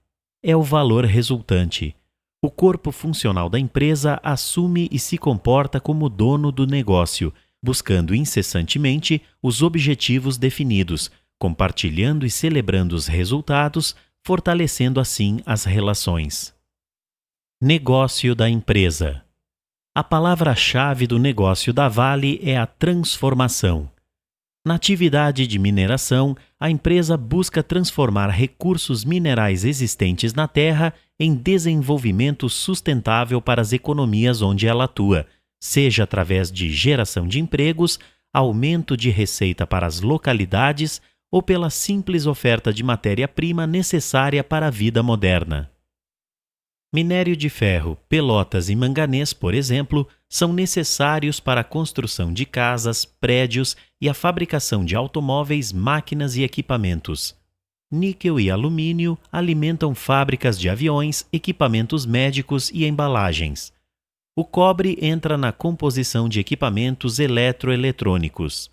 Speaker 1: É o valor resultante. O corpo funcional da empresa assume e se comporta como dono do negócio, buscando incessantemente os objetivos definidos, compartilhando e celebrando os resultados, fortalecendo assim as relações. Negócio da empresa. A palavra-chave do negócio da Vale é a transformação. Na atividade de mineração, a empresa busca transformar recursos minerais existentes na terra em desenvolvimento sustentável para as economias onde ela atua, seja através de geração de empregos, aumento de receita para as localidades ou pela simples oferta de matéria-prima necessária para a vida moderna. Minério de ferro, pelotas e manganês, por exemplo, são necessários para a construção de casas, prédios e a fabricação de automóveis, máquinas e equipamentos. Níquel e alumínio alimentam fábricas de aviões, equipamentos médicos e embalagens. O cobre entra na composição de equipamentos eletroeletrônicos.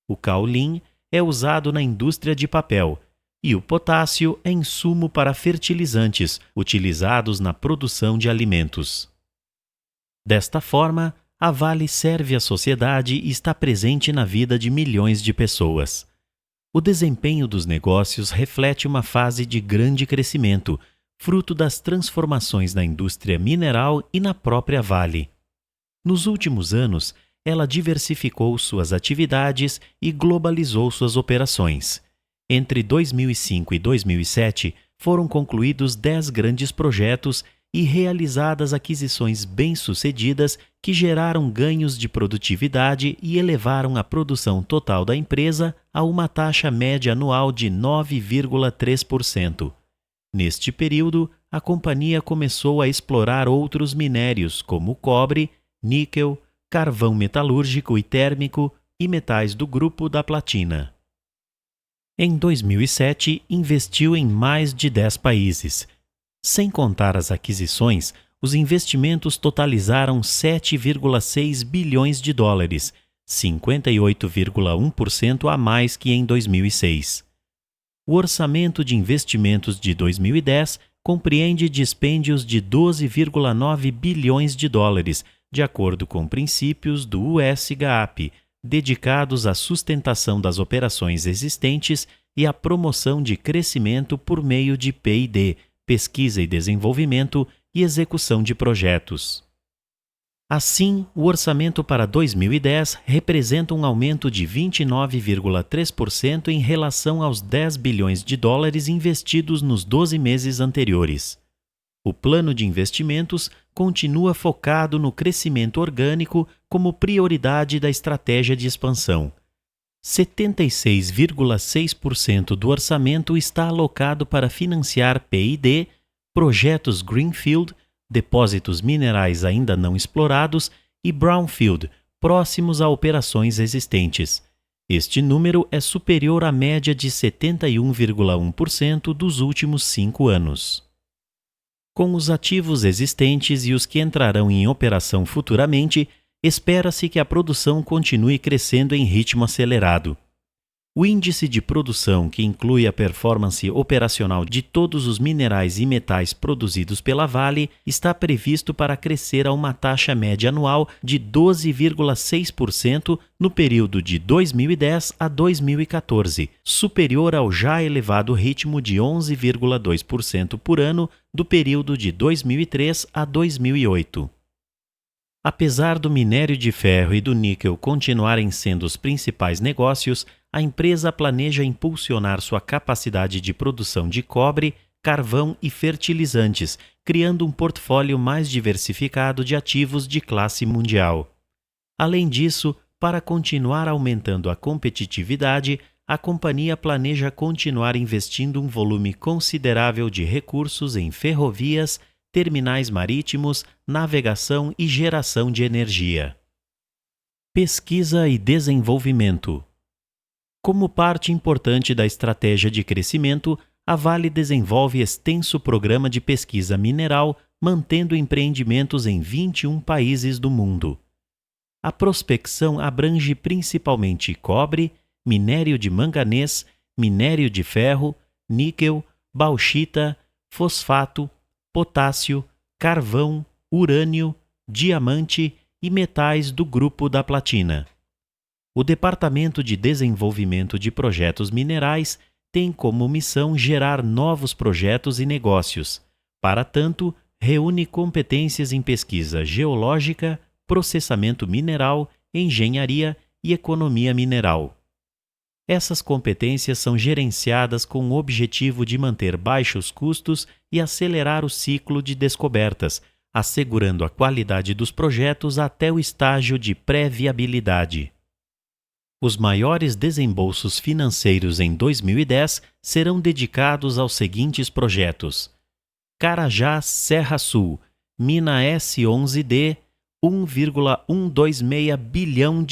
Speaker 1: O caolin é usado na indústria de papel, e o potássio é insumo para fertilizantes utilizados na produção de alimentos. Desta forma, a Vale serve à sociedade e está presente na vida de milhões de pessoas. O desempenho dos negócios reflete uma fase de grande crescimento, fruto das transformações na indústria mineral e na própria Vale. Nos últimos anos, ela diversificou suas atividades e globalizou suas operações. Entre 2005 e 2007, foram concluídos 10 grandes projetos e realizadas aquisições bem-sucedidas que geraram ganhos de produtividade e elevaram a produção total da empresa a uma taxa média anual de 9,3%. Neste período, a companhia começou a explorar outros minérios como cobre, níquel, carvão metalúrgico e térmico e metais do grupo da platina. Em 2007, investiu em mais de 10 países. Sem contar as aquisições, os investimentos totalizaram 7,6 bilhões de dólares, 58,1% a mais que em 2006. O orçamento de investimentos de 2010 compreende dispêndios de 12,9 bilhões de dólares, de acordo com princípios do US GAAP, dedicados à sustentação das operações existentes e à promoção de crescimento por meio de P&D, pesquisa e desenvolvimento e execução de projetos. Assim, o orçamento para 2010 representa um aumento de 29,3% em relação aos 10 bilhões de dólares investidos nos 12 meses anteriores. O plano de investimentos continua focado no crescimento orgânico como prioridade da estratégia de expansão. 76,6% do orçamento está alocado para financiar P&D, projetos Greenfield, depósitos minerais ainda não explorados e Brownfield, próximos a operações existentes. Este número é superior à média de 71,1% dos últimos 5 anos. Com os ativos existentes e os que entrarão em operação futuramente, espera-se que a produção continue crescendo em ritmo acelerado. O índice de produção, que inclui a performance operacional de todos os minerais e metais produzidos pela Vale, está previsto para crescer a uma taxa média anual de 12,6% no período de 2010 a 2014, superior ao já elevado ritmo de 11,2% por ano do período de 2003 a 2008. Apesar do minério de ferro e do níquel continuarem sendo os principais negócios, a empresa planeja impulsionar sua capacidade de produção de cobre, carvão e fertilizantes, criando um portfólio mais diversificado de ativos de classe mundial. Além disso, para continuar aumentando a competitividade, a companhia planeja continuar investindo um volume considerável de recursos em ferrovias, terminais marítimos, navegação e geração de energia. Pesquisa e desenvolvimento. Como parte importante da estratégia de crescimento, a Vale desenvolve extenso programa de pesquisa mineral, mantendo empreendimentos em 21 países do mundo. A prospecção abrange principalmente cobre, minério de manganês, minério de ferro, níquel, bauxita, fosfato, potássio, carvão, urânio, diamante e metais do grupo da platina. O Departamento de Desenvolvimento de Projetos Minerais tem como missão gerar novos projetos e negócios. Para tanto, reúne competências em pesquisa geológica, processamento mineral, engenharia e economia mineral. Essas competências são gerenciadas com o objetivo de manter baixos custos e acelerar o ciclo de descobertas, assegurando a qualidade dos projetos até o estágio de pré-viabilidade. Os maiores desembolsos financeiros em 2010 serão dedicados aos seguintes projetos: Carajás Serra Sul, Mina S11D, $1,126 bilhão.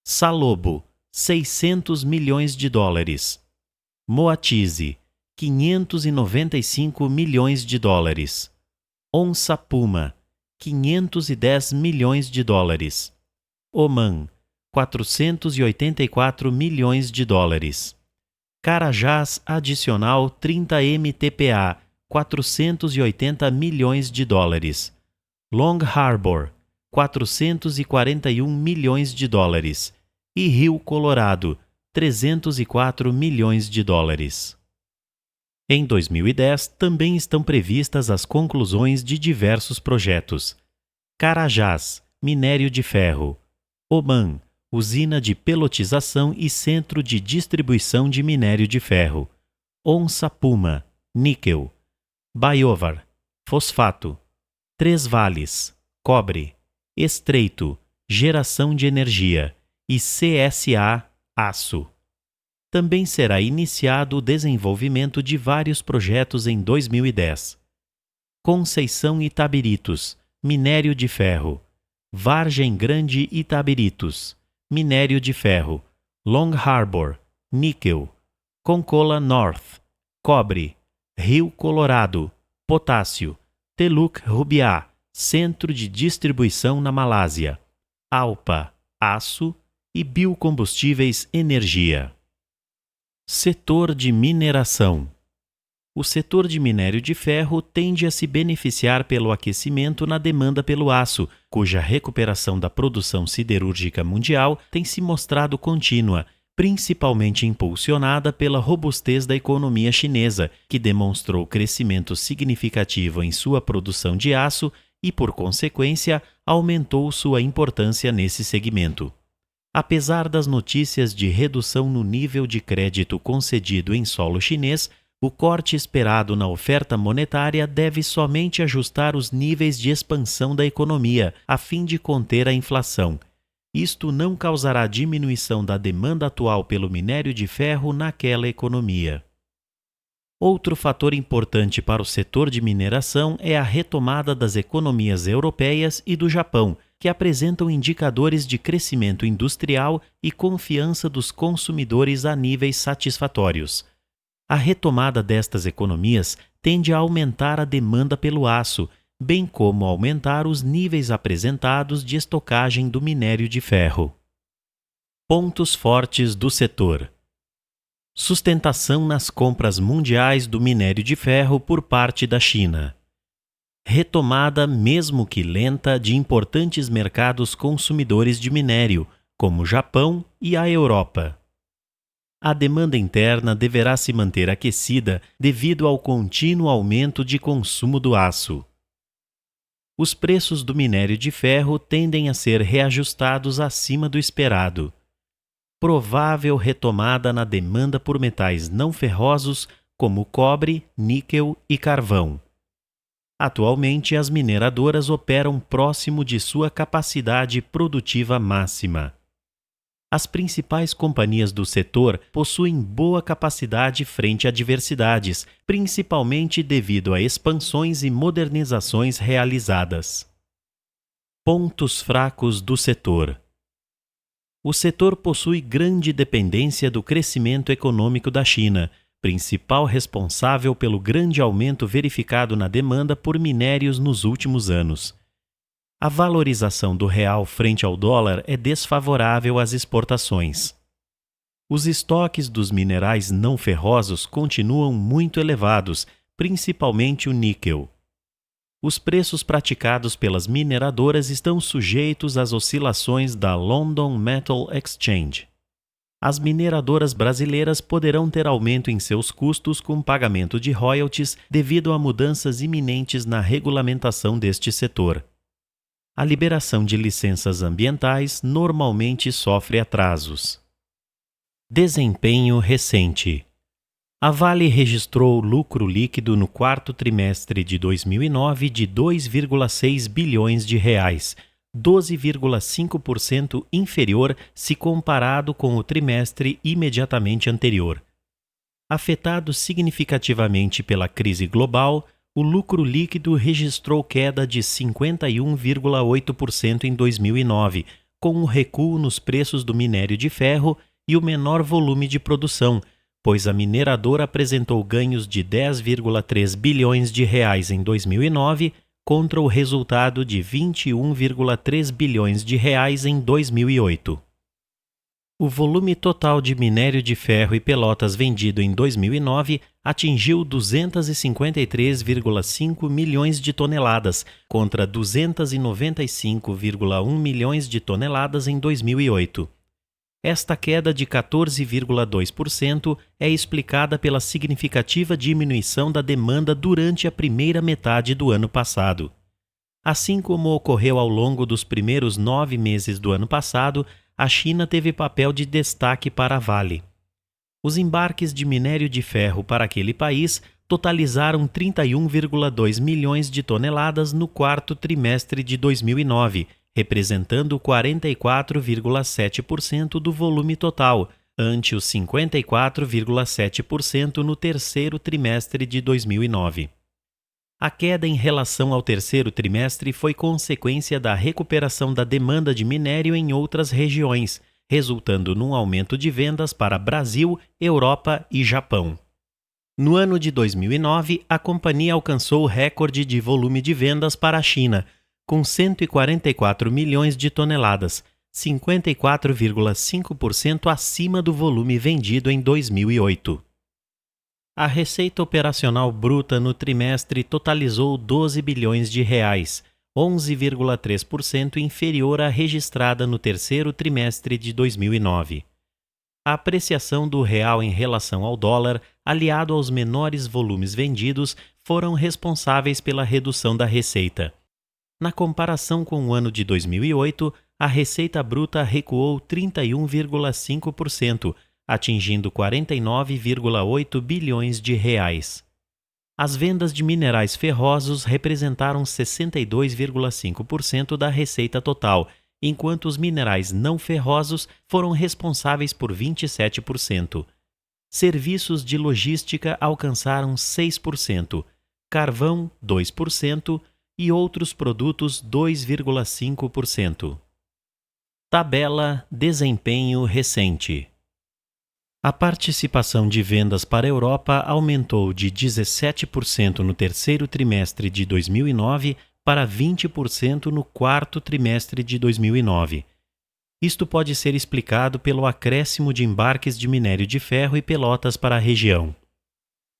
Speaker 1: Salobo, $600 milhões. Moatize, $595 milhões. Onça Puma, $510 milhões. Oman, $484 milhões. Carajás Adicional 30 MTPA, $480 milhões. Long Harbor, $441 milhões. E Rio Colorado, $304 milhões. Em 2010, também estão previstas as conclusões de diversos projetos: Carajás, minério de ferro; Oman, usina de pelotização e centro de distribuição de minério de ferro; Onça Puma, níquel; Baiovar, fosfato; Três Vales, cobre; Estreito, geração de energia; e CSA, aço. Também será iniciado o desenvolvimento de vários projetos em 2010. Conceição Itabiritos, minério de ferro; Vargem Grande Itabiritos, minério de ferro; Long Harbor, níquel; Concola North, cobre; Rio Colorado, potássio; Teluk Rubiá, centro de distribuição na Malásia; Alpa, aço; e biocombustíveis, energia. Setor de mineração. O setor de minério de ferro tende a se beneficiar pelo aquecimento na demanda pelo aço, cuja recuperação da produção siderúrgica mundial tem se mostrado contínua, principalmente impulsionada pela robustez da economia chinesa, que demonstrou crescimento significativo em sua produção de aço e, por consequência, aumentou sua importância nesse segmento. Apesar das notícias de redução no nível de crédito concedido em solo chinês, o corte esperado na oferta monetária deve somente ajustar os níveis de expansão da economia, a fim de conter a inflação. Isto não causará diminuição da demanda atual pelo minério de ferro naquela economia. Outro fator importante para o setor de mineração é a retomada das economias europeias e do Japão, que apresentam indicadores de crescimento industrial e confiança dos consumidores a níveis satisfatórios. A retomada destas economias tende a aumentar a demanda pelo aço, bem como aumentar os níveis apresentados de estocagem do minério de ferro. Pontos fortes do setor: sustentação nas compras mundiais do minério de ferro por parte da China. Retomada, mesmo que lenta, de importantes mercados consumidores de minério, como o Japão e a Europa. A demanda interna deverá se manter aquecida devido ao contínuo aumento de consumo do aço. Os preços do minério de ferro tendem a ser reajustados acima do esperado. Provável retomada na demanda por metais não ferrosos como cobre, níquel e carvão. Atualmente, as mineradoras operam próximo de sua capacidade produtiva máxima. As principais companhias do setor possuem boa capacidade frente a adversidades, principalmente devido a expansões e modernizações realizadas. Pontos fracos do setor: o setor possui grande dependência do crescimento econômico da China, principal responsável pelo grande aumento verificado na demanda por minérios nos últimos anos. A valorização do real frente ao dólar é desfavorável às exportações. Os estoques dos minerais não ferrosos continuam muito elevados, principalmente o níquel. Os preços praticados pelas mineradoras estão sujeitos às oscilações da London Metal Exchange. As mineradoras brasileiras poderão ter aumento em seus custos com pagamento de royalties devido a mudanças iminentes na regulamentação deste setor. A liberação de licenças ambientais normalmente sofre atrasos. Desempenho recente: a Vale registrou lucro líquido no quarto trimestre de 2009 de 2,6 bilhões de reais, 12,5% inferior se comparado com o trimestre imediatamente anterior. Afetado significativamente pela crise global, o lucro líquido registrou queda de 51,8% em 2009, com um recuo nos preços do minério de ferro e o menor volume de produção, pois a mineradora apresentou ganhos de 10,3 bilhões de reais em 2009 contra o resultado de 21,3 bilhões de reais em 2008. O volume total de minério de ferro e pelotas vendido em 2009 atingiu 253,5 milhões de toneladas, contra 295,1 milhões de toneladas em 2008. Esta queda de 14,2% é explicada pela significativa diminuição da demanda durante a primeira metade do ano passado. Assim como ocorreu ao longo dos primeiros 9 meses do ano passado, a China teve papel de destaque para a Vale. Os embarques de minério de ferro para aquele país totalizaram 31,2 milhões de toneladas no quarto trimestre de 2009, representando 44,7% do volume total, ante os 54,7% no terceiro trimestre de 2009. A queda em relação ao terceiro trimestre foi consequência da recuperação da demanda de minério em outras regiões, resultando num aumento de vendas para Brasil, Europa e Japão. No ano de 2009, a companhia alcançou o recorde de volume de vendas para a China, com 144 milhões de toneladas, 54,5% acima do volume vendido em 2008. A receita operacional bruta no trimestre totalizou 12 bilhões de reais, 11,3% inferior à registrada no terceiro trimestre de 2009. A apreciação do real em relação ao dólar, aliado aos menores volumes vendidos, foram responsáveis pela redução da receita. Na comparação com o ano de 2008, a receita bruta recuou 31,5%, atingindo 49,8 bilhões de reais. As vendas de minerais ferrosos representaram 62,5% da receita total, enquanto os minerais não ferrosos foram responsáveis por 27%. Serviços de logística alcançaram 6%, carvão 2% e outros produtos 2,5%. Tabela Desempenho recente. A participação de vendas para a Europa aumentou de 17% no terceiro trimestre de 2009 para 20% no quarto trimestre de 2009. Isto pode ser explicado pelo acréscimo de embarques de minério de ferro e pelotas para a região.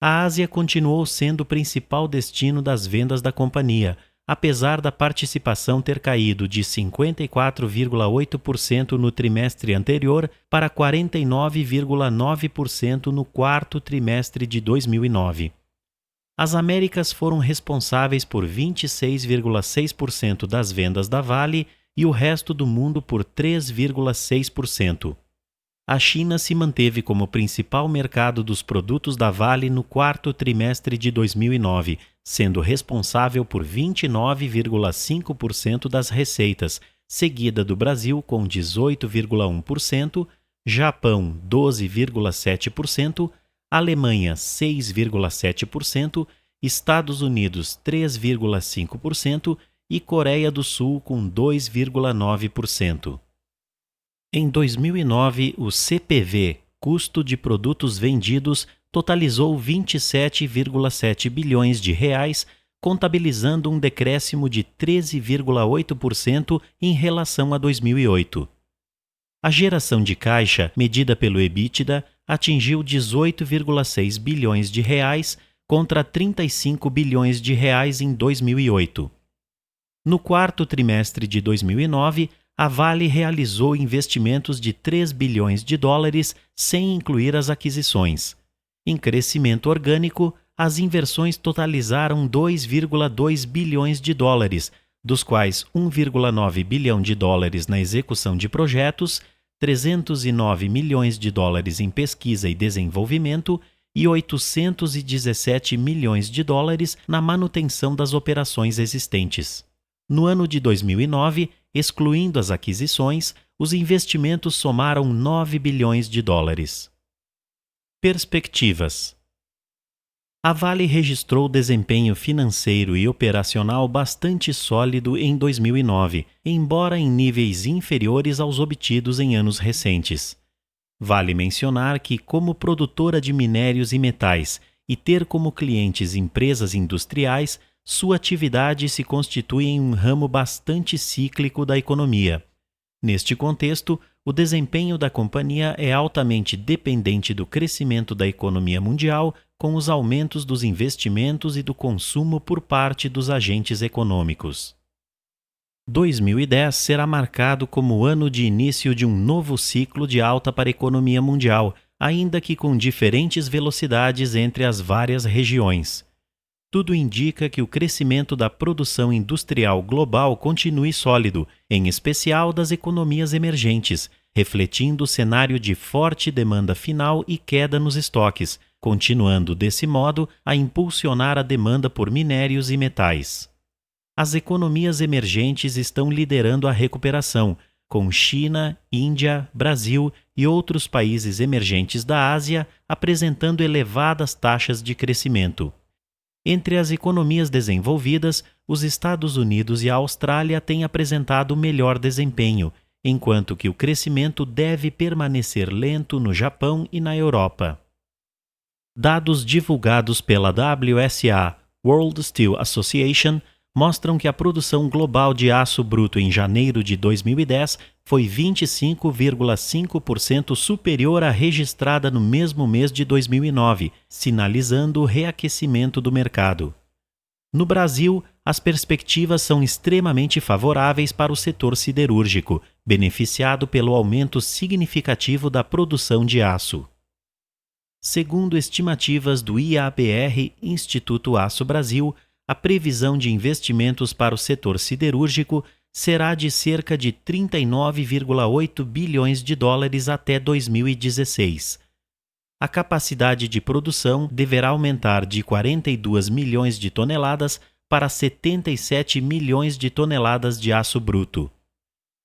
Speaker 1: A Ásia continuou sendo o principal destino das vendas da companhia, apesar da participação ter caído de 54,8% no trimestre anterior para 49,9% no quarto trimestre de 2009. As Américas foram responsáveis por 26,6% das vendas da Vale e o resto do mundo por 3,6%. A China se manteve como principal mercado dos produtos da Vale no quarto trimestre de 2009, sendo responsável por 29,5% das receitas, seguida do Brasil com 18,1%, Japão 12,7%, Alemanha 6,7%, Estados Unidos 3,5% e Coreia do Sul com 2,9%. Em 2009, o CPV, custo de produtos vendidos, totalizou 27,7 bilhões de reais, contabilizando um decréscimo de 13,8% em relação a 2008. A geração de caixa, medida pelo EBITDA, atingiu 18,6 bilhões de reais contra 35 bilhões de reais em 2008. No quarto trimestre de 2009, a Vale realizou investimentos de 3 bilhões de dólares sem incluir as aquisições. Em crescimento orgânico, as inversões totalizaram 2,2 bilhões de dólares, dos quais 1,9 bilhão de dólares na execução de projetos, 309 milhões de dólares em pesquisa e desenvolvimento e 817 milhões de dólares na manutenção das operações existentes. No ano de 2009, excluindo as aquisições, os investimentos somaram 9 bilhões de dólares. Perspectivas. A Vale registrou desempenho financeiro e operacional bastante sólido em 2009, embora em níveis inferiores aos obtidos em anos recentes. Vale mencionar que, como produtora de minérios e metais e ter como clientes empresas industriais, sua atividade se constitui em um ramo bastante cíclico da economia. Neste contexto, o desempenho da companhia é altamente dependente do crescimento da economia mundial, com os aumentos dos investimentos e do consumo por parte dos agentes econômicos. 2010 será marcado como o ano de início de um novo ciclo de alta para a economia mundial, ainda que com diferentes velocidades entre as várias regiões. Tudo indica que o crescimento da produção industrial global continue sólido, em especial das economias emergentes, refletindo o cenário de forte demanda final e queda nos estoques, continuando, desse modo, a impulsionar a demanda por minérios e metais. As economias emergentes estão liderando a recuperação, com China, Índia, Brasil e outros países emergentes da Ásia apresentando elevadas taxas de crescimento. Entre as economias desenvolvidas, os Estados Unidos e a Austrália têm apresentado melhor desempenho, enquanto que o crescimento deve permanecer lento no Japão e na Europa. Dados divulgados pela WSA, World Steel Association, mostram que a produção global de aço bruto em janeiro de 2010 foi 25,5% superior à registrada no mesmo mês de 2009, sinalizando o reaquecimento do mercado. No Brasil, as perspectivas são extremamente favoráveis para o setor siderúrgico, beneficiado pelo aumento significativo da produção de aço. Segundo estimativas do IABR, Instituto Aço Brasil, a previsão de investimentos para o setor siderúrgico será de cerca de 39,8 bilhões de dólares até 2016. A capacidade de produção deverá aumentar de 42 milhões de toneladas para 77 milhões de toneladas de aço bruto.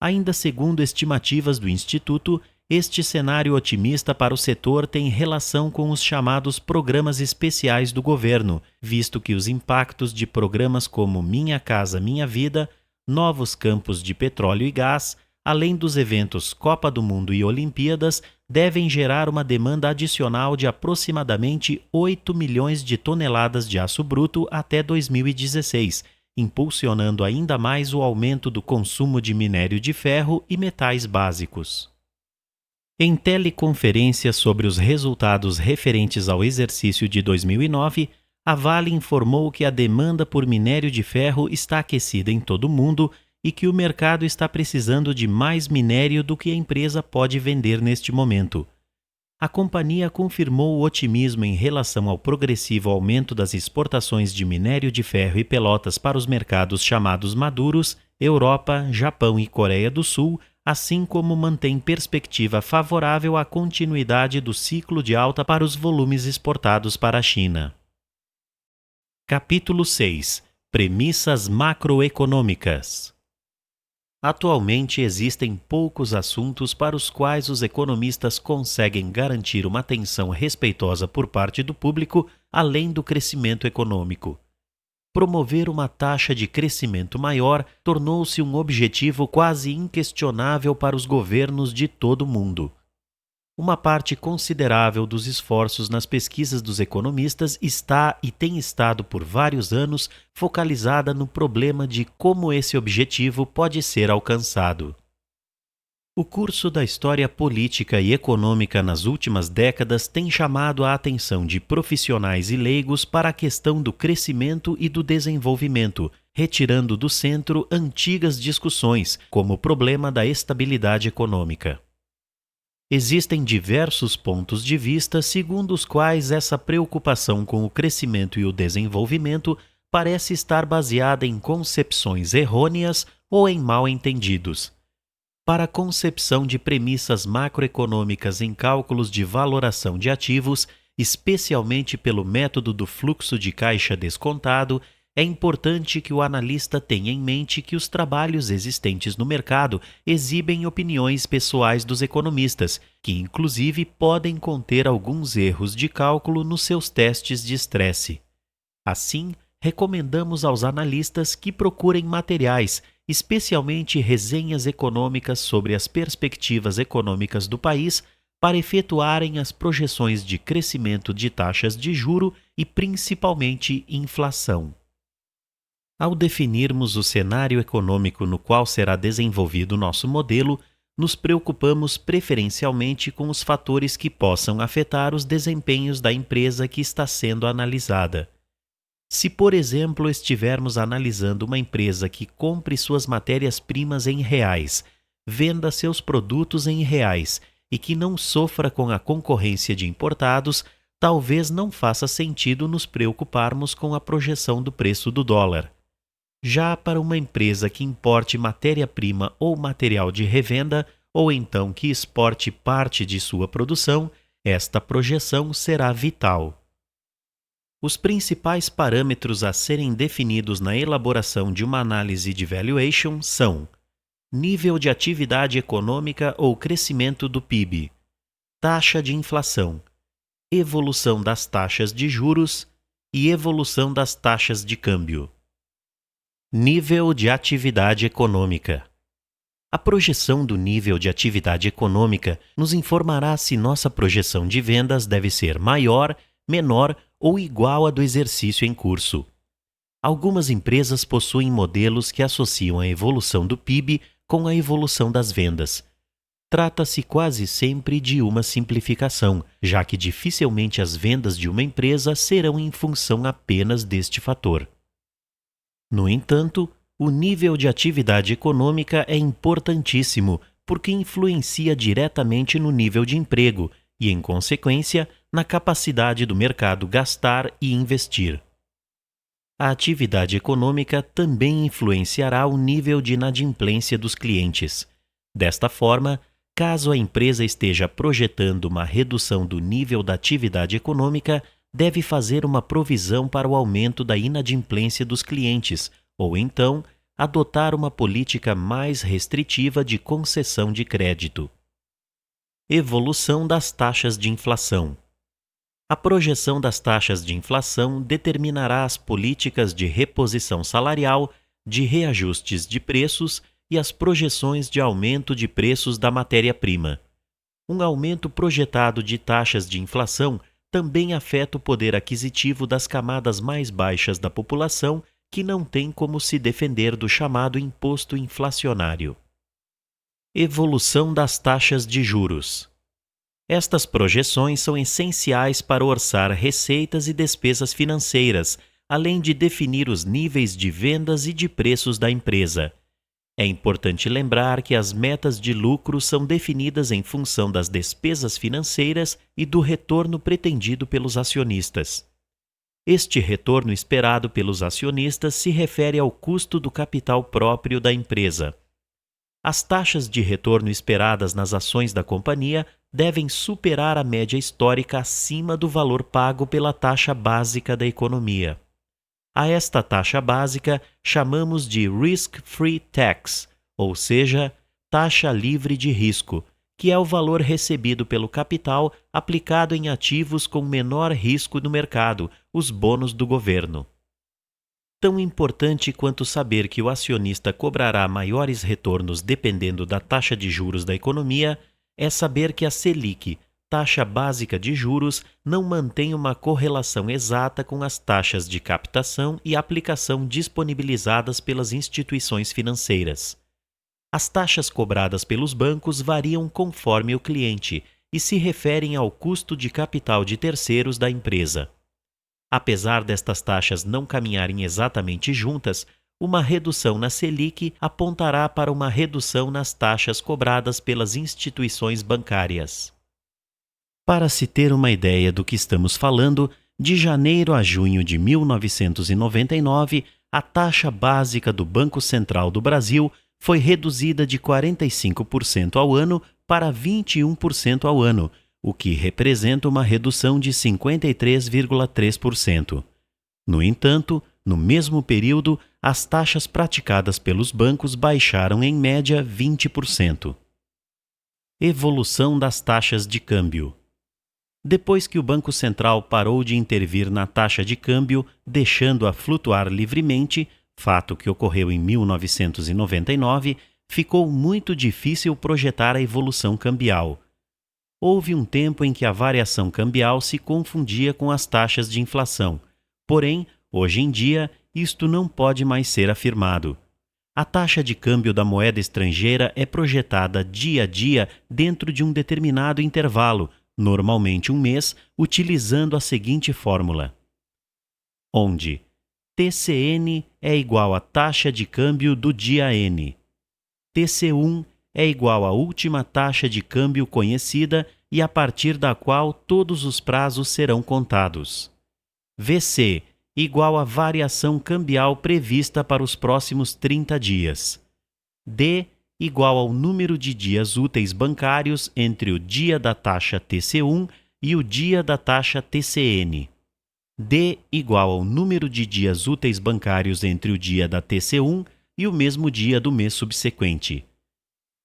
Speaker 1: Ainda segundo estimativas do Instituto, este cenário otimista para o setor tem relação com os chamados programas especiais do governo, visto que os impactos de programas como Minha Casa Minha Vida, novos campos de petróleo e gás, além dos eventos Copa do Mundo e Olimpíadas, devem gerar uma demanda adicional de aproximadamente 8 milhões de toneladas de aço bruto até 2016, impulsionando ainda mais o aumento do consumo de minério de ferro e metais básicos. Em teleconferência sobre os resultados referentes ao exercício de 2009, a Vale informou que a demanda por minério de ferro está aquecida em todo o mundo e que o mercado está precisando de mais minério do que a empresa pode vender neste momento. A companhia confirmou o otimismo em relação ao progressivo aumento das exportações de minério de ferro e pelotas para os mercados chamados maduros, Europa, Japão e Coreia do Sul, assim como mantém perspectiva favorável à continuidade do ciclo de alta para os volumes exportados para a China. Capítulo 6. Premissas macroeconômicas. Atualmente existem poucos assuntos para os quais os economistas conseguem garantir uma atenção respeitosa por parte do público, além do crescimento econômico. Promover uma taxa de crescimento maior tornou-se um objetivo quase inquestionável para os governos de todo o mundo. Uma parte considerável dos esforços nas pesquisas dos economistas está e tem estado por vários anos focalizada no problema de como esse objetivo pode ser alcançado. O curso da história política e econômica nas últimas décadas tem chamado a atenção de profissionais e leigos para a questão do crescimento e do desenvolvimento, retirando do centro antigas discussões, como o problema da estabilidade econômica. Existem diversos pontos de vista segundo os quais essa preocupação com o crescimento e o desenvolvimento parece estar baseada em concepções errôneas ou em mal-entendidos. Para a concepção de premissas macroeconômicas em cálculos de valoração de ativos, especialmente pelo método do fluxo de caixa descontado, é importante que o analista tenha em mente que os trabalhos existentes no mercado exibem opiniões pessoais dos economistas, que inclusive podem conter alguns erros de cálculo nos seus testes de estresse. Assim, recomendamos aos analistas que procurem materiais, especialmente resenhas econômicas sobre as perspectivas econômicas do país, para efetuarem as projeções de crescimento de taxas de juro e principalmente inflação. Ao definirmos o cenário econômico no qual será desenvolvido nosso modelo, nos preocupamos preferencialmente com os fatores que possam afetar os desempenhos da empresa que está sendo analisada. Se, por exemplo, estivermos analisando uma empresa que compre suas matérias-primas em reais, venda seus produtos em reais e que não sofra com a concorrência de importados, talvez não faça sentido nos preocuparmos com a projeção do preço do dólar. Já para uma empresa que importe matéria-prima ou material de revenda, ou então que exporte parte de sua produção, esta projeção será vital. Os principais parâmetros a serem definidos na elaboração de uma análise de valuation são: nível de atividade econômica ou crescimento do PIB, taxa de inflação, evolução das taxas de juros e evolução das taxas de câmbio. Nível de atividade econômica. A projeção do nível de atividade econômica nos informará se nossa projeção de vendas deve ser maior, menor ou igual à do exercício em curso. Algumas empresas possuem modelos que associam a evolução do PIB com a evolução das vendas. Trata-se quase sempre de uma simplificação, já que dificilmente as vendas de uma empresa serão em função apenas deste fator. No entanto, o nível de atividade econômica é importantíssimo porque influencia diretamente no nível de emprego e, em consequência, na capacidade do mercado gastar e investir. A atividade econômica também influenciará o nível de inadimplência dos clientes. Desta forma, caso a empresa esteja projetando uma redução do nível da atividade econômica, deve fazer uma provisão para o aumento da inadimplência dos clientes, ou então adotar uma política mais restritiva de concessão de crédito. Evolução das taxas de inflação. A projeção das taxas de inflação determinará as políticas de reposição salarial, de reajustes de preços e as projeções de aumento de preços da matéria-prima. Um aumento projetado de taxas de inflação também afeta o poder aquisitivo das camadas mais baixas da população, que não tem como se defender do chamado imposto inflacionário. Evolução das taxas de juros. Estas projeções são essenciais para orçar receitas e despesas financeiras, além de definir os níveis de vendas e de preços da empresa. É importante lembrar que as metas de lucro são definidas em função das despesas financeiras e do retorno pretendido pelos acionistas. Este retorno esperado pelos acionistas se refere ao custo do capital próprio da empresa. As taxas de retorno esperadas nas ações da companhia devem superar a média histórica acima do valor pago pela taxa básica da economia. A esta taxa básica chamamos de Risk-Free Tax, ou seja, taxa livre de risco, que é o valor recebido pelo capital aplicado em ativos com menor risco no mercado, os bônus do governo. Tão importante quanto saber que o acionista cobrará maiores retornos dependendo da taxa de juros da economia é saber que a Selic, taxa básica de juros, não mantém uma correlação exata com as taxas de captação e aplicação disponibilizadas pelas instituições financeiras. As taxas cobradas pelos bancos variam conforme o cliente e se referem ao custo de capital de terceiros da empresa. Apesar destas taxas não caminharem exatamente juntas, uma redução na Selic apontará para uma redução nas taxas cobradas pelas instituições bancárias. Para se ter uma ideia do que estamos falando, de janeiro a junho de 1999, a taxa básica do Banco Central do Brasil foi reduzida de 45% ao ano para 21% ao ano, o que representa uma redução de 53,3%. No entanto, no mesmo período, as taxas praticadas pelos bancos baixaram em média 20%. Evolução das taxas de câmbio. Depois que o Banco Central parou de intervir na taxa de câmbio, deixando-a flutuar livremente, fato que ocorreu em 1999, ficou muito difícil projetar a evolução cambial. Houve um tempo em que a variação cambial se confundia com as taxas de inflação. Porém, hoje em dia, isto não pode mais ser afirmado. A taxa de câmbio da moeda estrangeira é projetada dia a dia dentro de um determinado intervalo, normalmente um mês, utilizando a seguinte fórmula, onde TCN é igual à taxa de câmbio do dia N. TC1 é igual à última taxa de câmbio conhecida e a partir da qual todos os prazos serão contados. VC igual à variação cambial prevista para os próximos 30 dias. D igual ao número de dias úteis bancários entre o dia da taxa TC1 e o dia da taxa TCN. D igual ao número de dias úteis bancários entre o dia da TC1 e o mesmo dia do mês subsequente.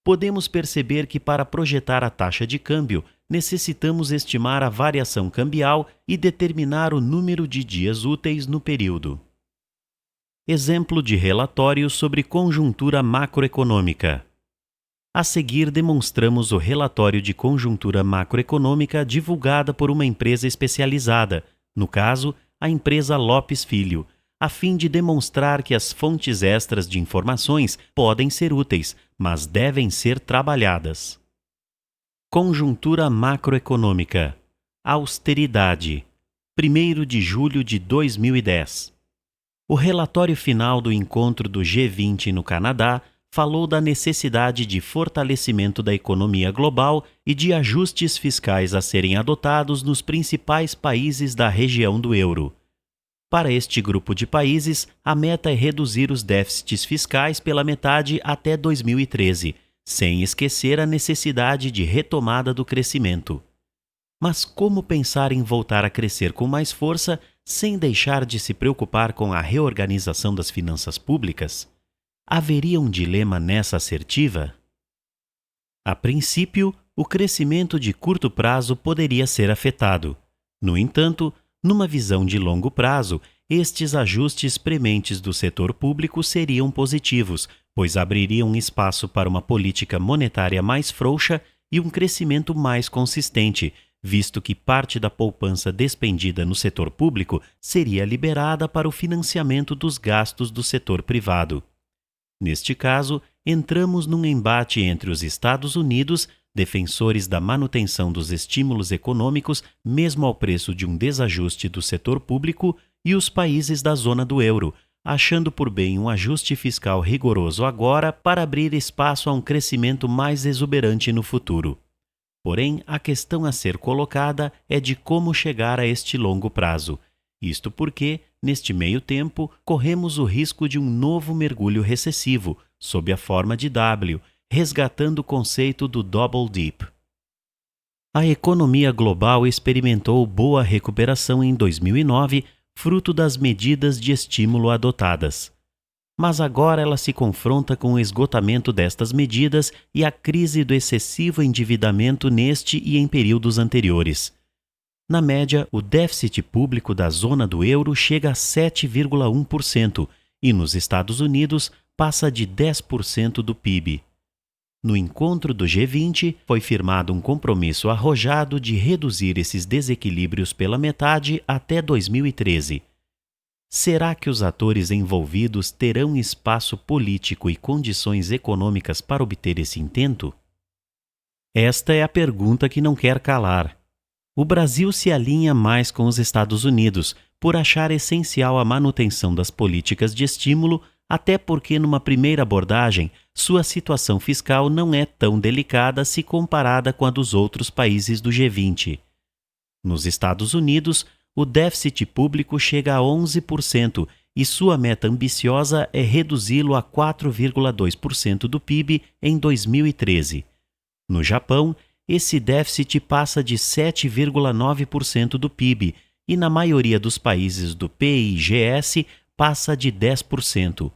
Speaker 1: Podemos perceber que para projetar a taxa de câmbio, necessitamos estimar a variação cambial e determinar o número de dias úteis no período. Exemplo de relatório sobre conjuntura macroeconômica. A seguir demonstramos o relatório de conjuntura macroeconômica divulgada por uma empresa especializada, no caso, a empresa Lopes Filho, a fim de demonstrar que as fontes extras de informações podem ser úteis, mas devem ser trabalhadas. Conjuntura macroeconômica. Austeridade. 1º de julho de 2010. O relatório final do encontro do G20 no Canadá falou da necessidade de fortalecimento da economia global e de ajustes fiscais a serem adotados nos principais países da região do euro. Para este grupo de países, a meta é reduzir os déficits fiscais pela metade até 2013, sem esquecer a necessidade de retomada do crescimento. Mas como pensar em voltar a crescer com mais força sem deixar de se preocupar com a reorganização das finanças públicas? Haveria um dilema nessa assertiva? A princípio, o crescimento de curto prazo poderia ser afetado. No entanto, numa visão de longo prazo, estes ajustes prementes do setor público seriam positivos, pois abririam espaço para uma política monetária mais frouxa e um crescimento mais consistente, visto que parte da poupança despendida no setor público seria liberada para o financiamento dos gastos do setor privado. Neste caso, entramos num embate entre os Estados Unidos, defensores da manutenção dos estímulos econômicos, mesmo ao preço de um desajuste do setor público, e os países da zona do euro, achando por bem um ajuste fiscal rigoroso agora para abrir espaço a um crescimento mais exuberante no futuro. Porém, a questão a ser colocada é de como chegar a este longo prazo. Isto porque, neste meio tempo, corremos o risco de um novo mergulho recessivo, sob a forma de W, resgatando o conceito do double dip. A economia global experimentou boa recuperação em 2009, fruto das medidas de estímulo adotadas. Mas agora ela se confronta com o esgotamento destas medidas e a crise do excessivo endividamento neste e em períodos anteriores. Na média, o déficit público da zona do euro chega a 7,1% e nos Estados Unidos passa de 10% do PIB. No encontro do G20, foi firmado um compromisso arrojado de reduzir esses desequilíbrios pela metade até 2013. Será que os atores envolvidos terão espaço político e condições econômicas para obter esse intento? Esta é a pergunta que não quer calar. O Brasil se alinha mais com os Estados Unidos, por achar essencial a manutenção das políticas de estímulo, até porque, numa primeira abordagem, sua situação fiscal não é tão delicada se comparada com a dos outros países do G20. Nos Estados Unidos, o déficit público chega a 11% e sua meta ambiciosa é reduzi-lo a 4,2% do PIB em 2013. No Japão, esse déficit passa de 7,9% do PIB e na maioria dos países do PIGS passa de 10%.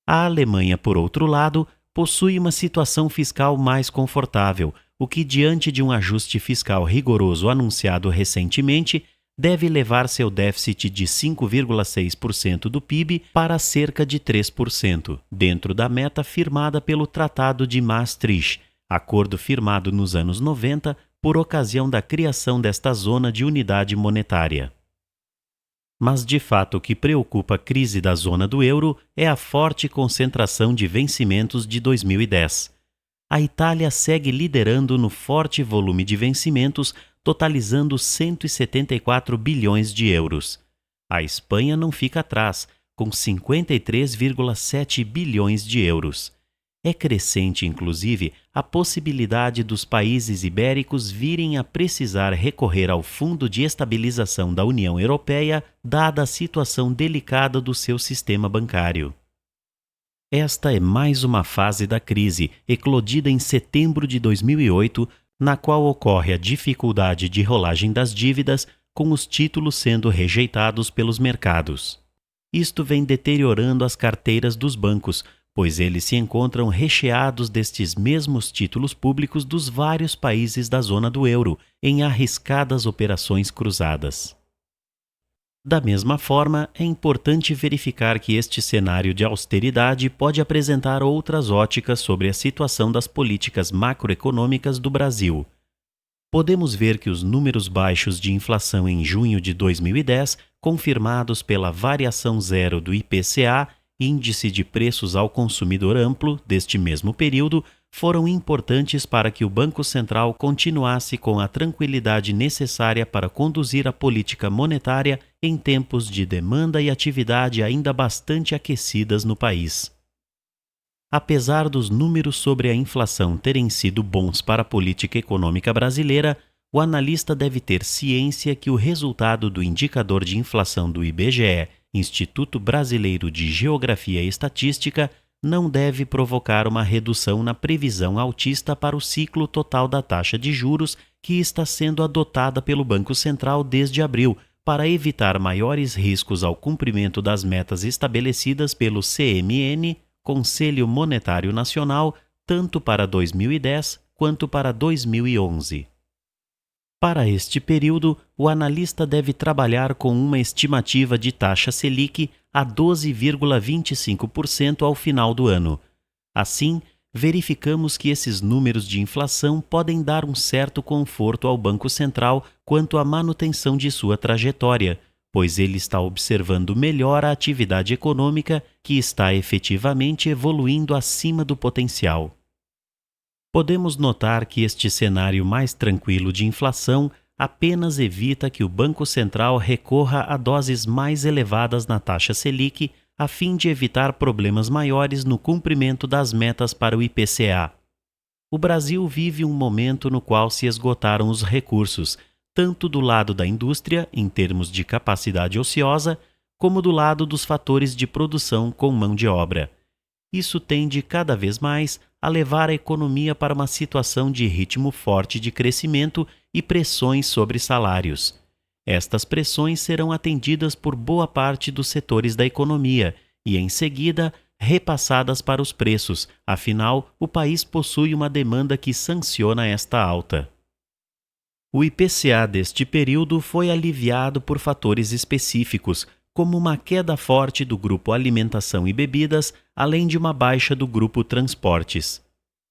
Speaker 1: A Alemanha, por outro lado, possui uma situação fiscal mais confortável, o que, diante de um ajuste fiscal rigoroso anunciado recentemente, deve levar seu déficit de 5,6% do PIB para cerca de 3%, dentro da meta firmada pelo Tratado de Maastricht, acordo firmado nos anos 90 por ocasião da criação desta zona de unidade monetária. Mas, de fato, o que preocupa a crise da zona do euro é a forte concentração de vencimentos de 2010. A Itália segue liderando no forte volume de vencimentos, totalizando 174 bilhões de euros. A Espanha não fica atrás, com 53,7 bilhões de euros. É crescente, inclusive, a possibilidade dos países ibéricos virem a precisar recorrer ao Fundo de Estabilização da União Europeia, dada a situação delicada do seu sistema bancário. Esta é mais uma fase da crise, eclodida em setembro de 2008, na qual ocorre a dificuldade de rolagem das dívidas, com os títulos sendo rejeitados pelos mercados. Isto vem deteriorando as carteiras dos bancos, pois eles se encontram recheados destes mesmos títulos públicos dos vários países da zona do euro, em arriscadas operações cruzadas. Da mesma forma, é importante verificar que este cenário de austeridade pode apresentar outras óticas sobre a situação das políticas macroeconômicas do Brasil. Podemos ver que os números baixos de inflação em junho de 2010, confirmados pela variação zero do IPCA, Índice de Preços ao Consumidor Amplo, deste mesmo período, foram importantes para que o Banco Central continuasse com a tranquilidade necessária para conduzir a política monetária em tempos de demanda e atividade ainda bastante aquecidas no país. Apesar dos números sobre a inflação terem sido bons para a política econômica brasileira, o analista deve ter ciência que o resultado do indicador de inflação do IBGE, Instituto Brasileiro de Geografia e Estatística, não deve provocar uma redução na previsão altista para o ciclo total da taxa de juros que está sendo adotada pelo Banco Central desde abril, para evitar maiores riscos ao cumprimento das metas estabelecidas pelo CMN, Conselho Monetário Nacional, tanto para 2010 quanto para 2011. Para este período, o analista deve trabalhar com uma estimativa de taxa Selic a 12,25% ao final do ano. Assim, verificamos que esses números de inflação podem dar um certo conforto ao Banco Central quanto à manutenção de sua trajetória, pois ele está observando melhor a atividade econômica que está efetivamente evoluindo acima do potencial. Podemos notar que este cenário mais tranquilo de inflação apenas evita que o Banco Central recorra a doses mais elevadas na taxa Selic a fim de evitar problemas maiores no cumprimento das metas para o IPCA. O Brasil vive um momento no qual se esgotaram os recursos, tanto do lado da indústria, em termos de capacidade ociosa, como do lado dos fatores de produção com mão de obra. Isso tende cada vez mais a levar a economia para uma situação de ritmo forte de crescimento e pressões sobre salários. Estas pressões serão atendidas por boa parte dos setores da economia e, em seguida, repassadas para os preços, afinal, o país possui uma demanda que sanciona esta alta. O IPCA deste período foi aliviado por fatores específicos, como uma queda forte do grupo alimentação e bebidas, além de uma baixa do grupo transportes.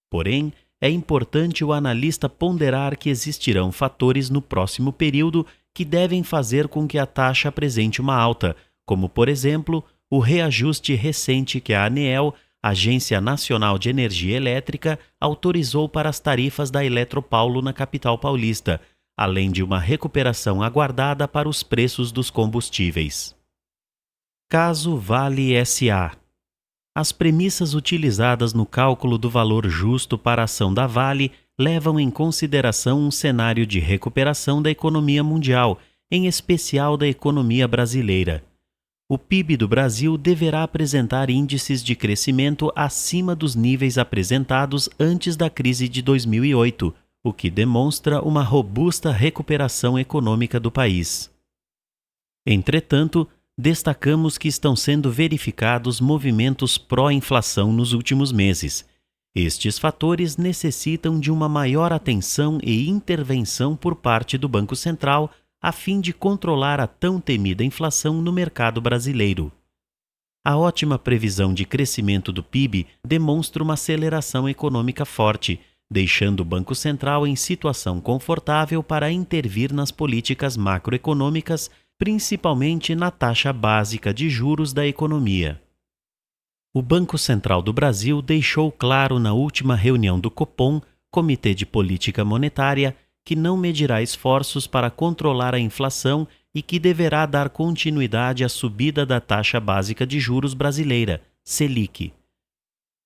Speaker 1: Porém, é importante o analista ponderar que existirão fatores no próximo período que devem fazer com que a taxa apresente uma alta, como, por exemplo, o reajuste recente que a ANEEL, Agência Nacional de Energia Elétrica, autorizou para as tarifas da Eletropaulo na capital paulista, além de uma recuperação aguardada para os preços dos combustíveis. Caso Vale S.A. As premissas utilizadas no cálculo do valor justo para a ação da Vale levam em consideração um cenário de recuperação da economia mundial, em especial da economia brasileira. O PIB do Brasil deverá apresentar índices de crescimento acima dos níveis apresentados antes da crise de 2008, o que demonstra uma robusta recuperação econômica do país. Entretanto, destacamos que estão sendo verificados movimentos pró-inflação nos últimos meses. Estes fatores necessitam de uma maior atenção e intervenção por parte do Banco Central a fim de controlar a tão temida inflação no mercado brasileiro. A ótima previsão de crescimento do PIB demonstra uma aceleração econômica forte, deixando o Banco Central em situação confortável para intervir nas políticas macroeconômicas, principalmente na taxa básica de juros da economia. O Banco Central do Brasil deixou claro na última reunião do Copom, Comitê de Política Monetária, que não medirá esforços para controlar a inflação e que deverá dar continuidade à subida da taxa básica de juros brasileira, Selic.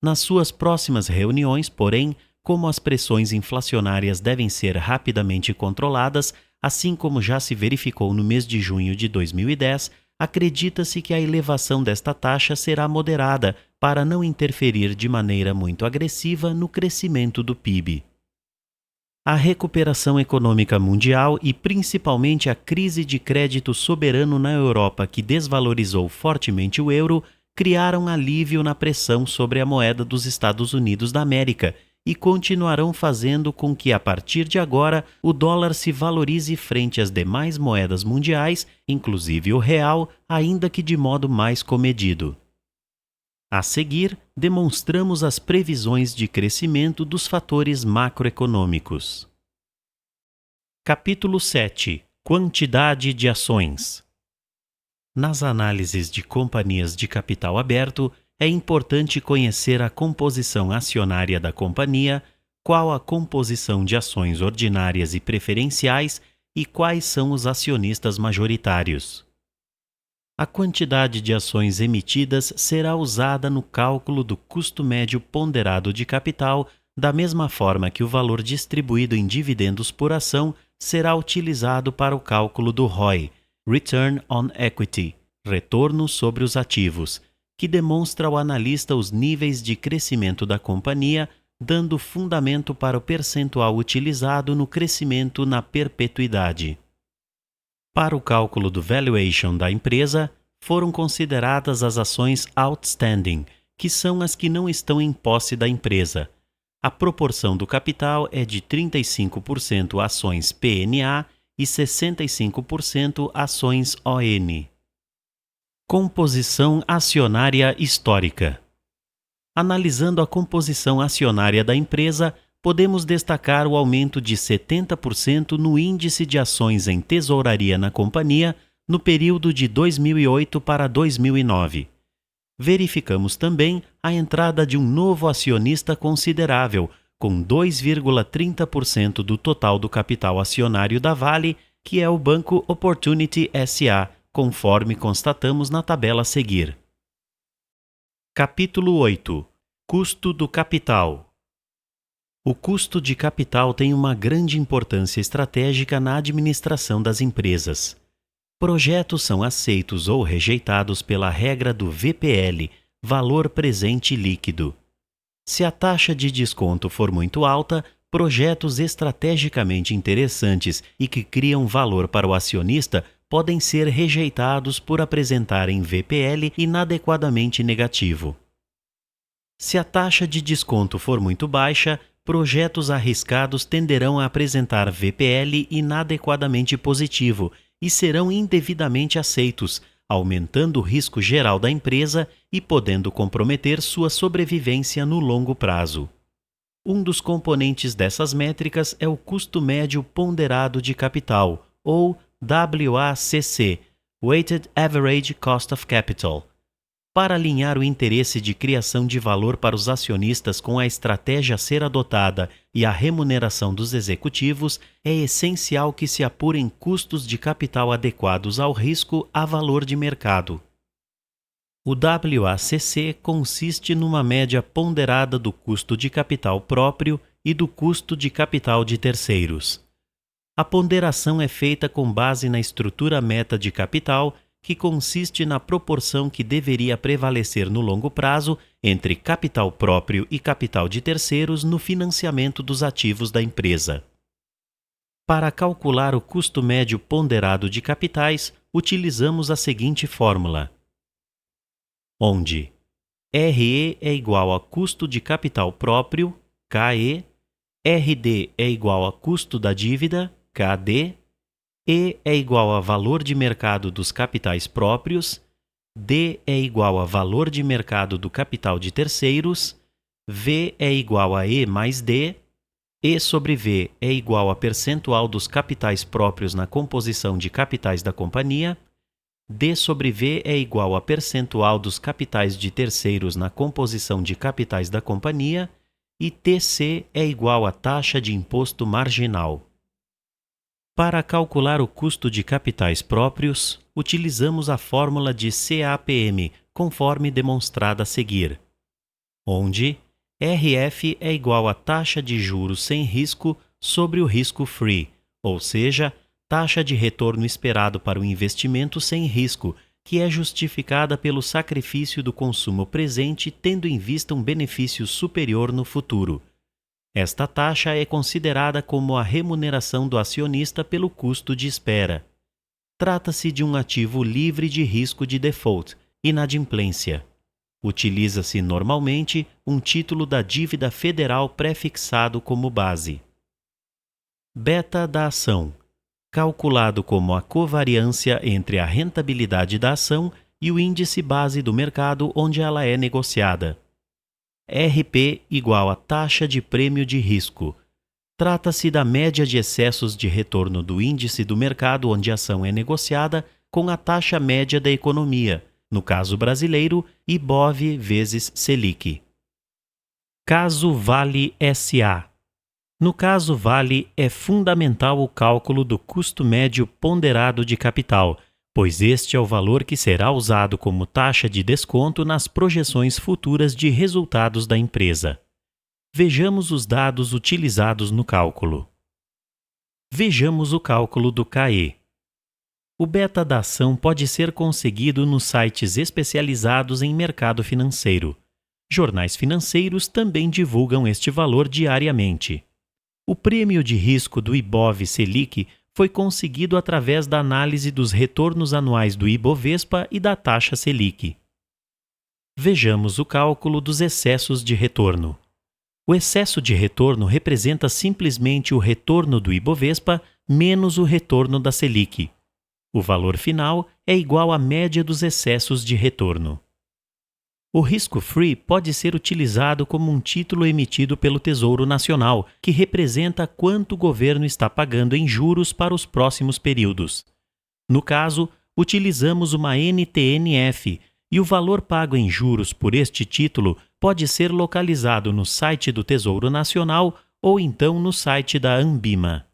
Speaker 1: Nas suas próximas reuniões, porém, como as pressões inflacionárias devem ser rapidamente controladas, assim como já se verificou no mês de junho de 2010, acredita-se que a elevação desta taxa será moderada para não interferir de maneira muito agressiva no crescimento do PIB. A recuperação econômica mundial e principalmente a crise de crédito soberano na Europa que desvalorizou fortemente o euro criaram alívio na pressão sobre a moeda dos Estados Unidos da América e continuarão fazendo com que, a partir de agora, o dólar se valorize frente às demais moedas mundiais, inclusive o real, ainda que de modo mais comedido. A seguir, demonstramos as previsões de crescimento dos fatores macroeconômicos. Capítulo 7. Quantidade de ações. Nas análises de companhias de capital aberto, é importante conhecer a composição acionária da companhia, qual a composição de ações ordinárias e preferenciais e quais são os acionistas majoritários. A quantidade de ações emitidas será usada no cálculo do custo médio ponderado de capital, da mesma forma que o valor distribuído em dividendos por ação será utilizado para o cálculo do ROI, Return on Equity, retorno sobre os ativos, que demonstra ao analista os níveis de crescimento da companhia, dando fundamento para o percentual utilizado no crescimento na perpetuidade. Para o cálculo do valuation da empresa, foram consideradas as ações outstanding, que são as que não estão em posse da empresa. A proporção do capital é de 35% ações PNA e 65% ações ON. Composição acionária histórica. Analisando a composição acionária da empresa, podemos destacar o aumento de 70% no índice de ações em tesouraria na companhia no período de 2008 para 2009. Verificamos também a entrada de um novo acionista considerável, com 2,30% do total do capital acionário da Vale, que é o Banco Opportunity S.A., conforme constatamos na tabela a seguir. Capítulo 8. Custo do capital. O custo de capital tem uma grande importância estratégica na administração das empresas. Projetos são aceitos ou rejeitados pela regra do VPL, Valor Presente Líquido. Se a taxa de desconto for muito alta, projetos estrategicamente interessantes e que criam valor para o acionista podem ser rejeitados por apresentarem VPL inadequadamente negativo. Se a taxa de desconto for muito baixa, projetos arriscados tenderão a apresentar VPL inadequadamente positivo e serão indevidamente aceitos, aumentando o risco geral da empresa e podendo comprometer sua sobrevivência no longo prazo. Um dos componentes dessas métricas é o custo médio ponderado de capital, ou WACC, Weighted Average Cost of Capital. Para alinhar o interesse de criação de valor para os acionistas com a estratégia a ser adotada e a remuneração dos executivos, é essencial que se apurem custos de capital adequados ao risco a valor de mercado. O WACC consiste numa média ponderada do custo de capital próprio e do custo de capital de terceiros. A ponderação é feita com base na estrutura meta de capital, que consiste na proporção que deveria prevalecer no longo prazo entre capital próprio e capital de terceiros no financiamento dos ativos da empresa. Para calcular o custo médio ponderado de capitais, utilizamos a seguinte fórmula, onde RE é igual a custo de capital próprio, KE, RD é igual a custo da dívida, KD, E é igual a valor de mercado dos capitais próprios, D é igual a valor de mercado do capital de terceiros, V é igual a E mais D, E sobre V é igual a percentual dos capitais próprios na composição de capitais da companhia, D sobre V é igual a percentual dos capitais de terceiros na composição de capitais da companhia e TC é igual a taxa de imposto marginal. Para calcular o custo de capitais próprios, utilizamos a fórmula de CAPM, conforme demonstrada a seguir, onde RF é igual a taxa de juros sem risco sobre o risco free, ou seja, taxa de retorno esperado para o investimento sem risco, que é justificada pelo sacrifício do consumo presente tendo em vista um benefício superior no futuro. Esta taxa é considerada como a remuneração do acionista pelo custo de espera. Trata-se de um ativo livre de risco de default, inadimplência. Utiliza-se normalmente um título da dívida federal prefixado como base. Beta da ação, calculado como a covariância entre a rentabilidade da ação e o índice base do mercado onde ela é negociada. RP igual a taxa de prêmio de risco. Trata-se da média de excessos de retorno do índice do mercado onde a ação é negociada com a taxa média da economia, no caso brasileiro, IBOV vezes Selic. Caso Vale S.A. No caso Vale, é fundamental o cálculo do custo médio ponderado de capital, pois este é o valor que será usado como taxa de desconto nas projeções futuras de resultados da empresa. Vejamos os dados utilizados no cálculo. Vejamos o cálculo do KE. O beta da ação pode ser conseguido nos sites especializados em mercado financeiro. Jornais financeiros também divulgam este valor diariamente. O prêmio de risco do IBOV Selic foi conseguido através da análise dos retornos anuais do Ibovespa e da taxa Selic. Vejamos o cálculo dos excessos de retorno. O excesso de retorno representa simplesmente o retorno do Ibovespa menos o retorno da Selic. O valor final é igual à média dos excessos de retorno. O risco-free pode ser utilizado como um título emitido pelo Tesouro Nacional, que representa quanto o governo está pagando em juros para os próximos períodos. No caso, utilizamos uma NTNF, e o valor pago em juros por este título pode ser localizado no site do Tesouro Nacional ou então no site da Anbima.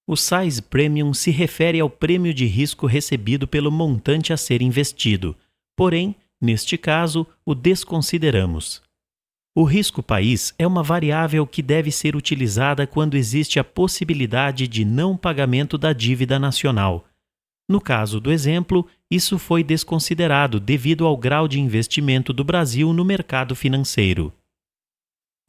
Speaker 1: O size premium se refere ao prêmio de risco recebido pelo montante a ser investido, porém, neste caso, o desconsideramos. O risco país é uma variável que deve ser utilizada quando existe a possibilidade de não pagamento da dívida nacional. No caso do exemplo, isso foi desconsiderado devido ao grau de investimento do Brasil no mercado financeiro.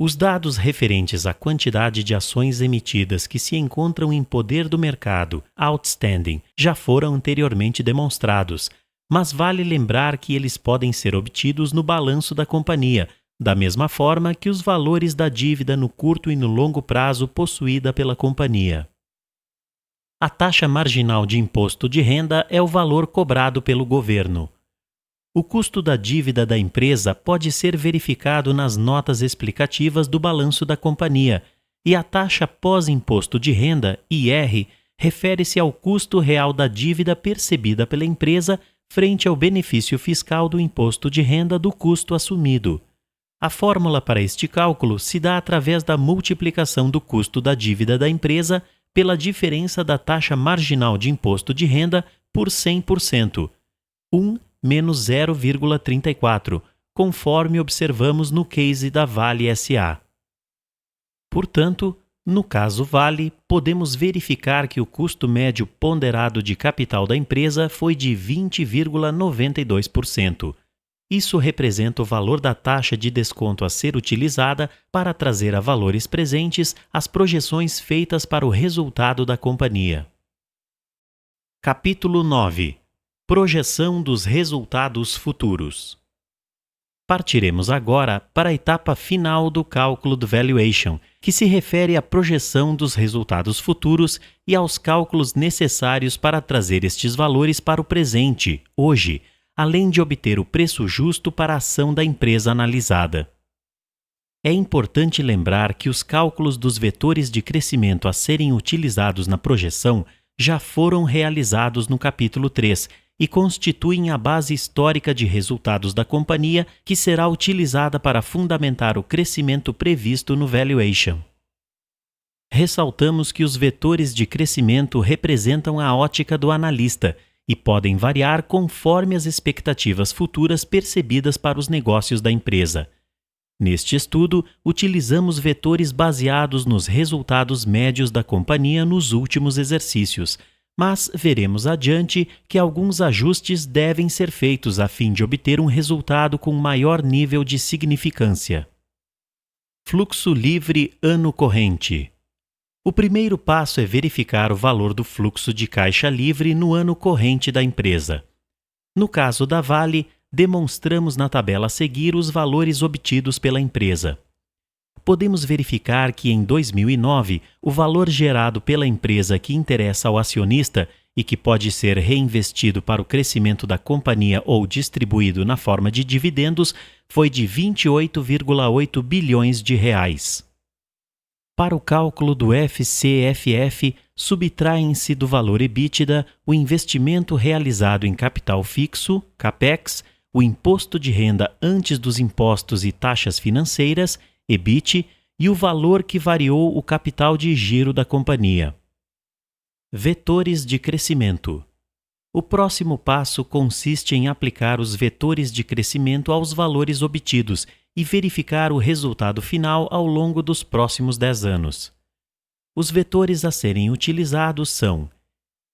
Speaker 1: Os dados referentes à quantidade de ações emitidas que se encontram em poder do mercado, outstanding, já foram anteriormente demonstrados, mas vale lembrar que eles podem ser obtidos no balanço da companhia, da mesma forma que os valores da dívida no curto e no longo prazo possuída pela companhia. A taxa marginal de imposto de renda é o valor cobrado pelo governo. O custo da dívida da empresa pode ser verificado nas notas explicativas do balanço da companhia, e a taxa pós-imposto de renda, IR, refere-se ao custo real da dívida percebida pela empresa frente ao benefício fiscal do imposto de renda do custo assumido. A fórmula para este cálculo se dá através da multiplicação do custo da dívida da empresa pela diferença da taxa marginal de imposto de renda por 100%, 1 menos 0,34, conforme observamos no case da Vale S.A. Portanto, no caso Vale, podemos verificar que o custo médio ponderado de capital da empresa foi de 20,92%. Isso representa o valor da taxa de desconto a ser utilizada para trazer a valores presentes as projeções feitas para o resultado da companhia. Capítulo 9. Projeção dos resultados futuros. Partiremos agora para a etapa final do cálculo do valuation, que se refere à projeção dos resultados futuros e aos cálculos necessários para trazer estes valores para o presente, hoje, além de obter o preço justo para a ação da empresa analisada. É importante lembrar que os cálculos dos vetores de crescimento a serem utilizados na projeção já foram realizados no capítulo 3 e constituem a base histórica de resultados da companhia que será utilizada para fundamentar o crescimento previsto no valuation. Ressaltamos que os vetores de crescimento representam a ótica do analista e podem variar conforme as expectativas futuras percebidas para os negócios da empresa. Neste estudo, utilizamos vetores baseados nos resultados médios da companhia nos últimos exercícios, mas veremos adiante que alguns ajustes devem ser feitos a fim de obter um resultado com maior nível de significância. Fluxo livre ano corrente. O primeiro passo é verificar o valor do fluxo de caixa livre no ano corrente da empresa. No caso da Vale, demonstramos na tabela a seguir os valores obtidos pela empresa. Podemos verificar que em 2009, o valor gerado pela empresa que interessa ao acionista e que pode ser reinvestido para o crescimento da companhia ou distribuído na forma de dividendos foi de 28,8 bilhões de reais. Para o cálculo do FCFF, subtraem-se do valor EBITDA o investimento realizado em capital fixo, CAPEX, o imposto de renda antes dos impostos e taxas financeiras, EBIT, e o valor que variou o capital de giro da companhia. Vetores de crescimento. O próximo passo consiste em aplicar os vetores de crescimento aos valores obtidos e verificar o resultado final ao longo dos próximos 10 anos. Os vetores a serem utilizados são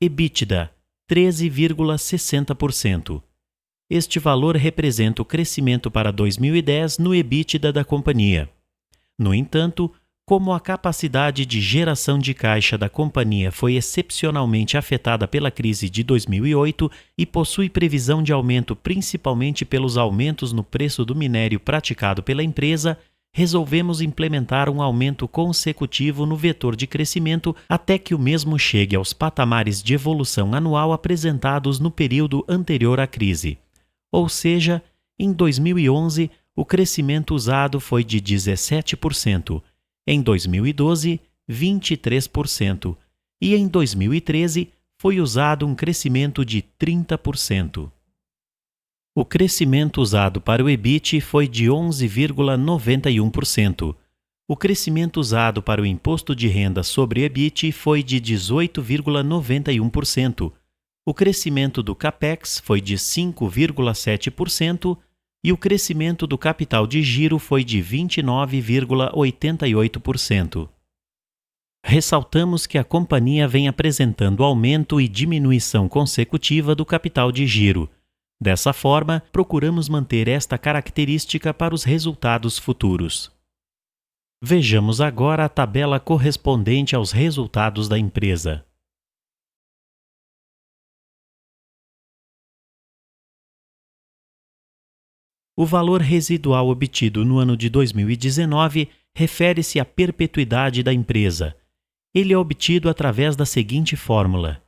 Speaker 1: EBITDA, 13,60%. Este valor representa o crescimento para 2010 no EBITDA da companhia. No entanto, como a capacidade de geração de caixa da companhia foi excepcionalmente afetada pela crise de 2008 e possui previsão de aumento principalmente pelos aumentos no preço do minério praticado pela empresa, resolvemos implementar um aumento consecutivo no vetor de crescimento até que o mesmo chegue aos patamares de evolução anual apresentados no período anterior à crise. Ou seja, Em 2011, o crescimento usado foi de 17%, em 2012, 23%, e em 2013 foi usado um crescimento de 30%. O crescimento usado para o EBIT foi de 11,91%. O crescimento usado para o imposto de renda sobre EBIT foi de 18,91%. O crescimento do CAPEX foi de 5,7% e o crescimento do capital de giro foi de 29,88%. Ressaltamos que a companhia vem apresentando aumento e diminuição consecutiva do capital de giro. Dessa forma, procuramos manter esta característica para os resultados futuros. Vejamos agora a tabela correspondente aos resultados da empresa. O valor residual obtido no ano de 2019 refere-se à perpetuidade da empresa. Ele é obtido através da seguinte fórmula,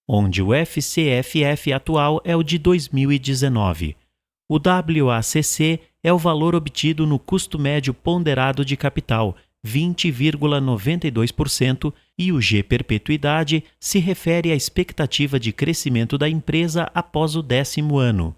Speaker 1: onde o FCFF atual é o de 2019. O WACC é o valor obtido no custo médio ponderado de capital, 20,92%, e o G perpetuidade se refere à expectativa de crescimento da empresa após o 10º ano.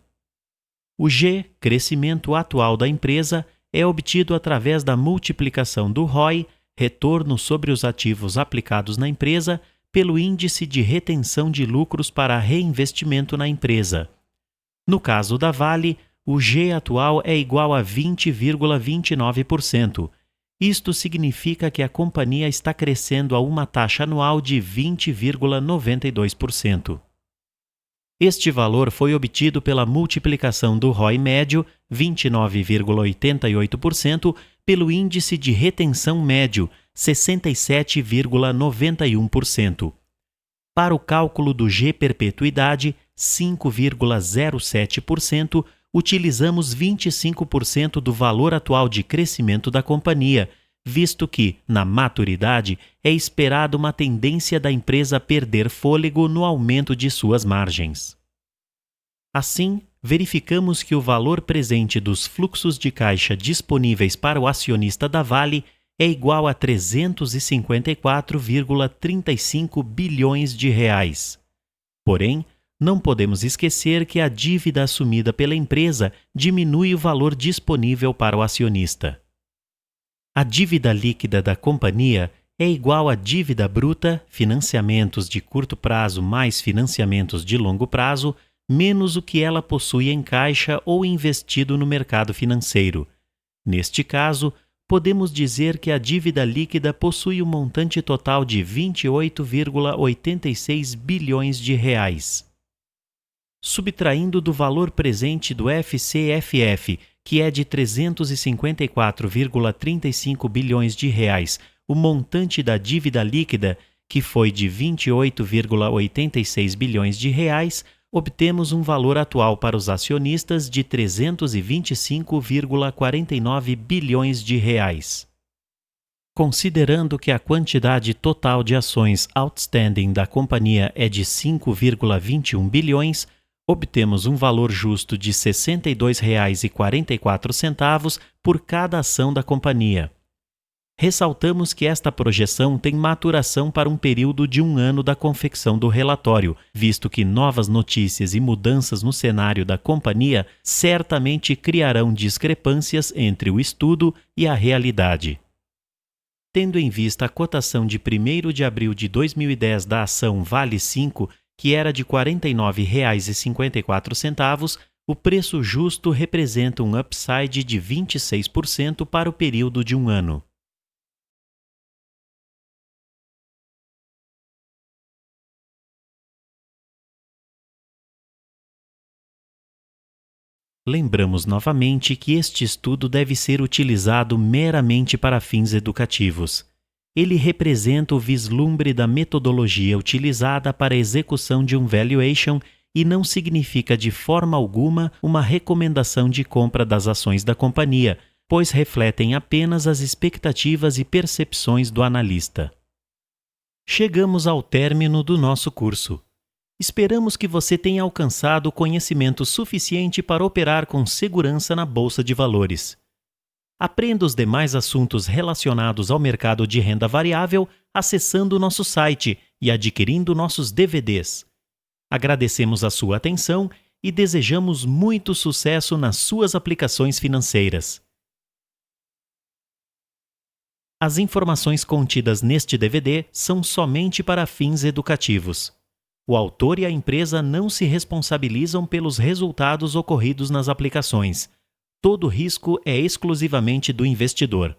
Speaker 1: O G, crescimento atual da empresa, é obtido através da multiplicação do ROI, retorno sobre os ativos aplicados na empresa, pelo índice de retenção de lucros para reinvestimento na empresa. No caso da Vale, o G atual é igual a 20,29%. Isto significa que a companhia está crescendo a uma taxa anual de 20,92%. Este valor foi obtido pela multiplicação do ROI médio, 29,88%, pelo índice de retenção médio, 67,91%. Para o cálculo do G perpetuidade, 5,07%, utilizamos 25% do valor atual de crescimento da companhia, visto que, na maturidade, é esperada uma tendência da empresa a perder fôlego no aumento de suas margens. Assim, verificamos que o valor presente dos fluxos de caixa disponíveis para o acionista da Vale é igual a 354,35 bilhões de reais. Porém, não podemos esquecer que a dívida assumida pela empresa diminui o valor disponível para o acionista. A dívida líquida da companhia é igual à dívida bruta, financiamentos de curto prazo mais financiamentos de longo prazo, menos o que ela possui em caixa ou investido no mercado financeiro. Neste caso, podemos dizer que a dívida líquida possui um montante total de 28,86 bilhões de reais. Subtraindo do valor presente do FCFF, que é de 354,35 bilhões de reais, o montante da dívida líquida, que foi de 28,86 bilhões de reais, obtemos um valor atual para os acionistas de 325,49 bilhões de reais. Considerando que a quantidade total de ações outstanding da companhia é de 5,21 bilhões, obtemos um valor justo de R$ 62,44 por cada ação da companhia. Ressaltamos que esta projeção tem maturação para um período de 1 ano da confecção do relatório, visto que novas notícias e mudanças no cenário da companhia certamente criarão discrepâncias entre o estudo e a realidade. Tendo em vista a cotação de 1º de abril de 2010 da ação Vale 5, que era de R$ 49,54, o preço justo representa um upside de 26% para o período de 1 ano. Lembramos novamente que este estudo deve ser utilizado meramente para fins educativos. Ele representa o vislumbre da metodologia utilizada para a execução de um valuation e não significa de forma alguma uma recomendação de compra das ações da companhia, pois refletem apenas as expectativas e percepções do analista. Chegamos ao término do nosso curso. Esperamos que você tenha alcançado conhecimento suficiente para operar com segurança na Bolsa de Valores. Aprenda os demais assuntos relacionados ao mercado de renda variável acessando nosso site e adquirindo nossos DVDs. Agradecemos a sua atenção e desejamos muito sucesso nas suas aplicações financeiras. As informações contidas neste DVD são somente para fins educativos. O autor e a empresa não se responsabilizam pelos resultados ocorridos nas aplicações. Todo risco é exclusivamente do investidor.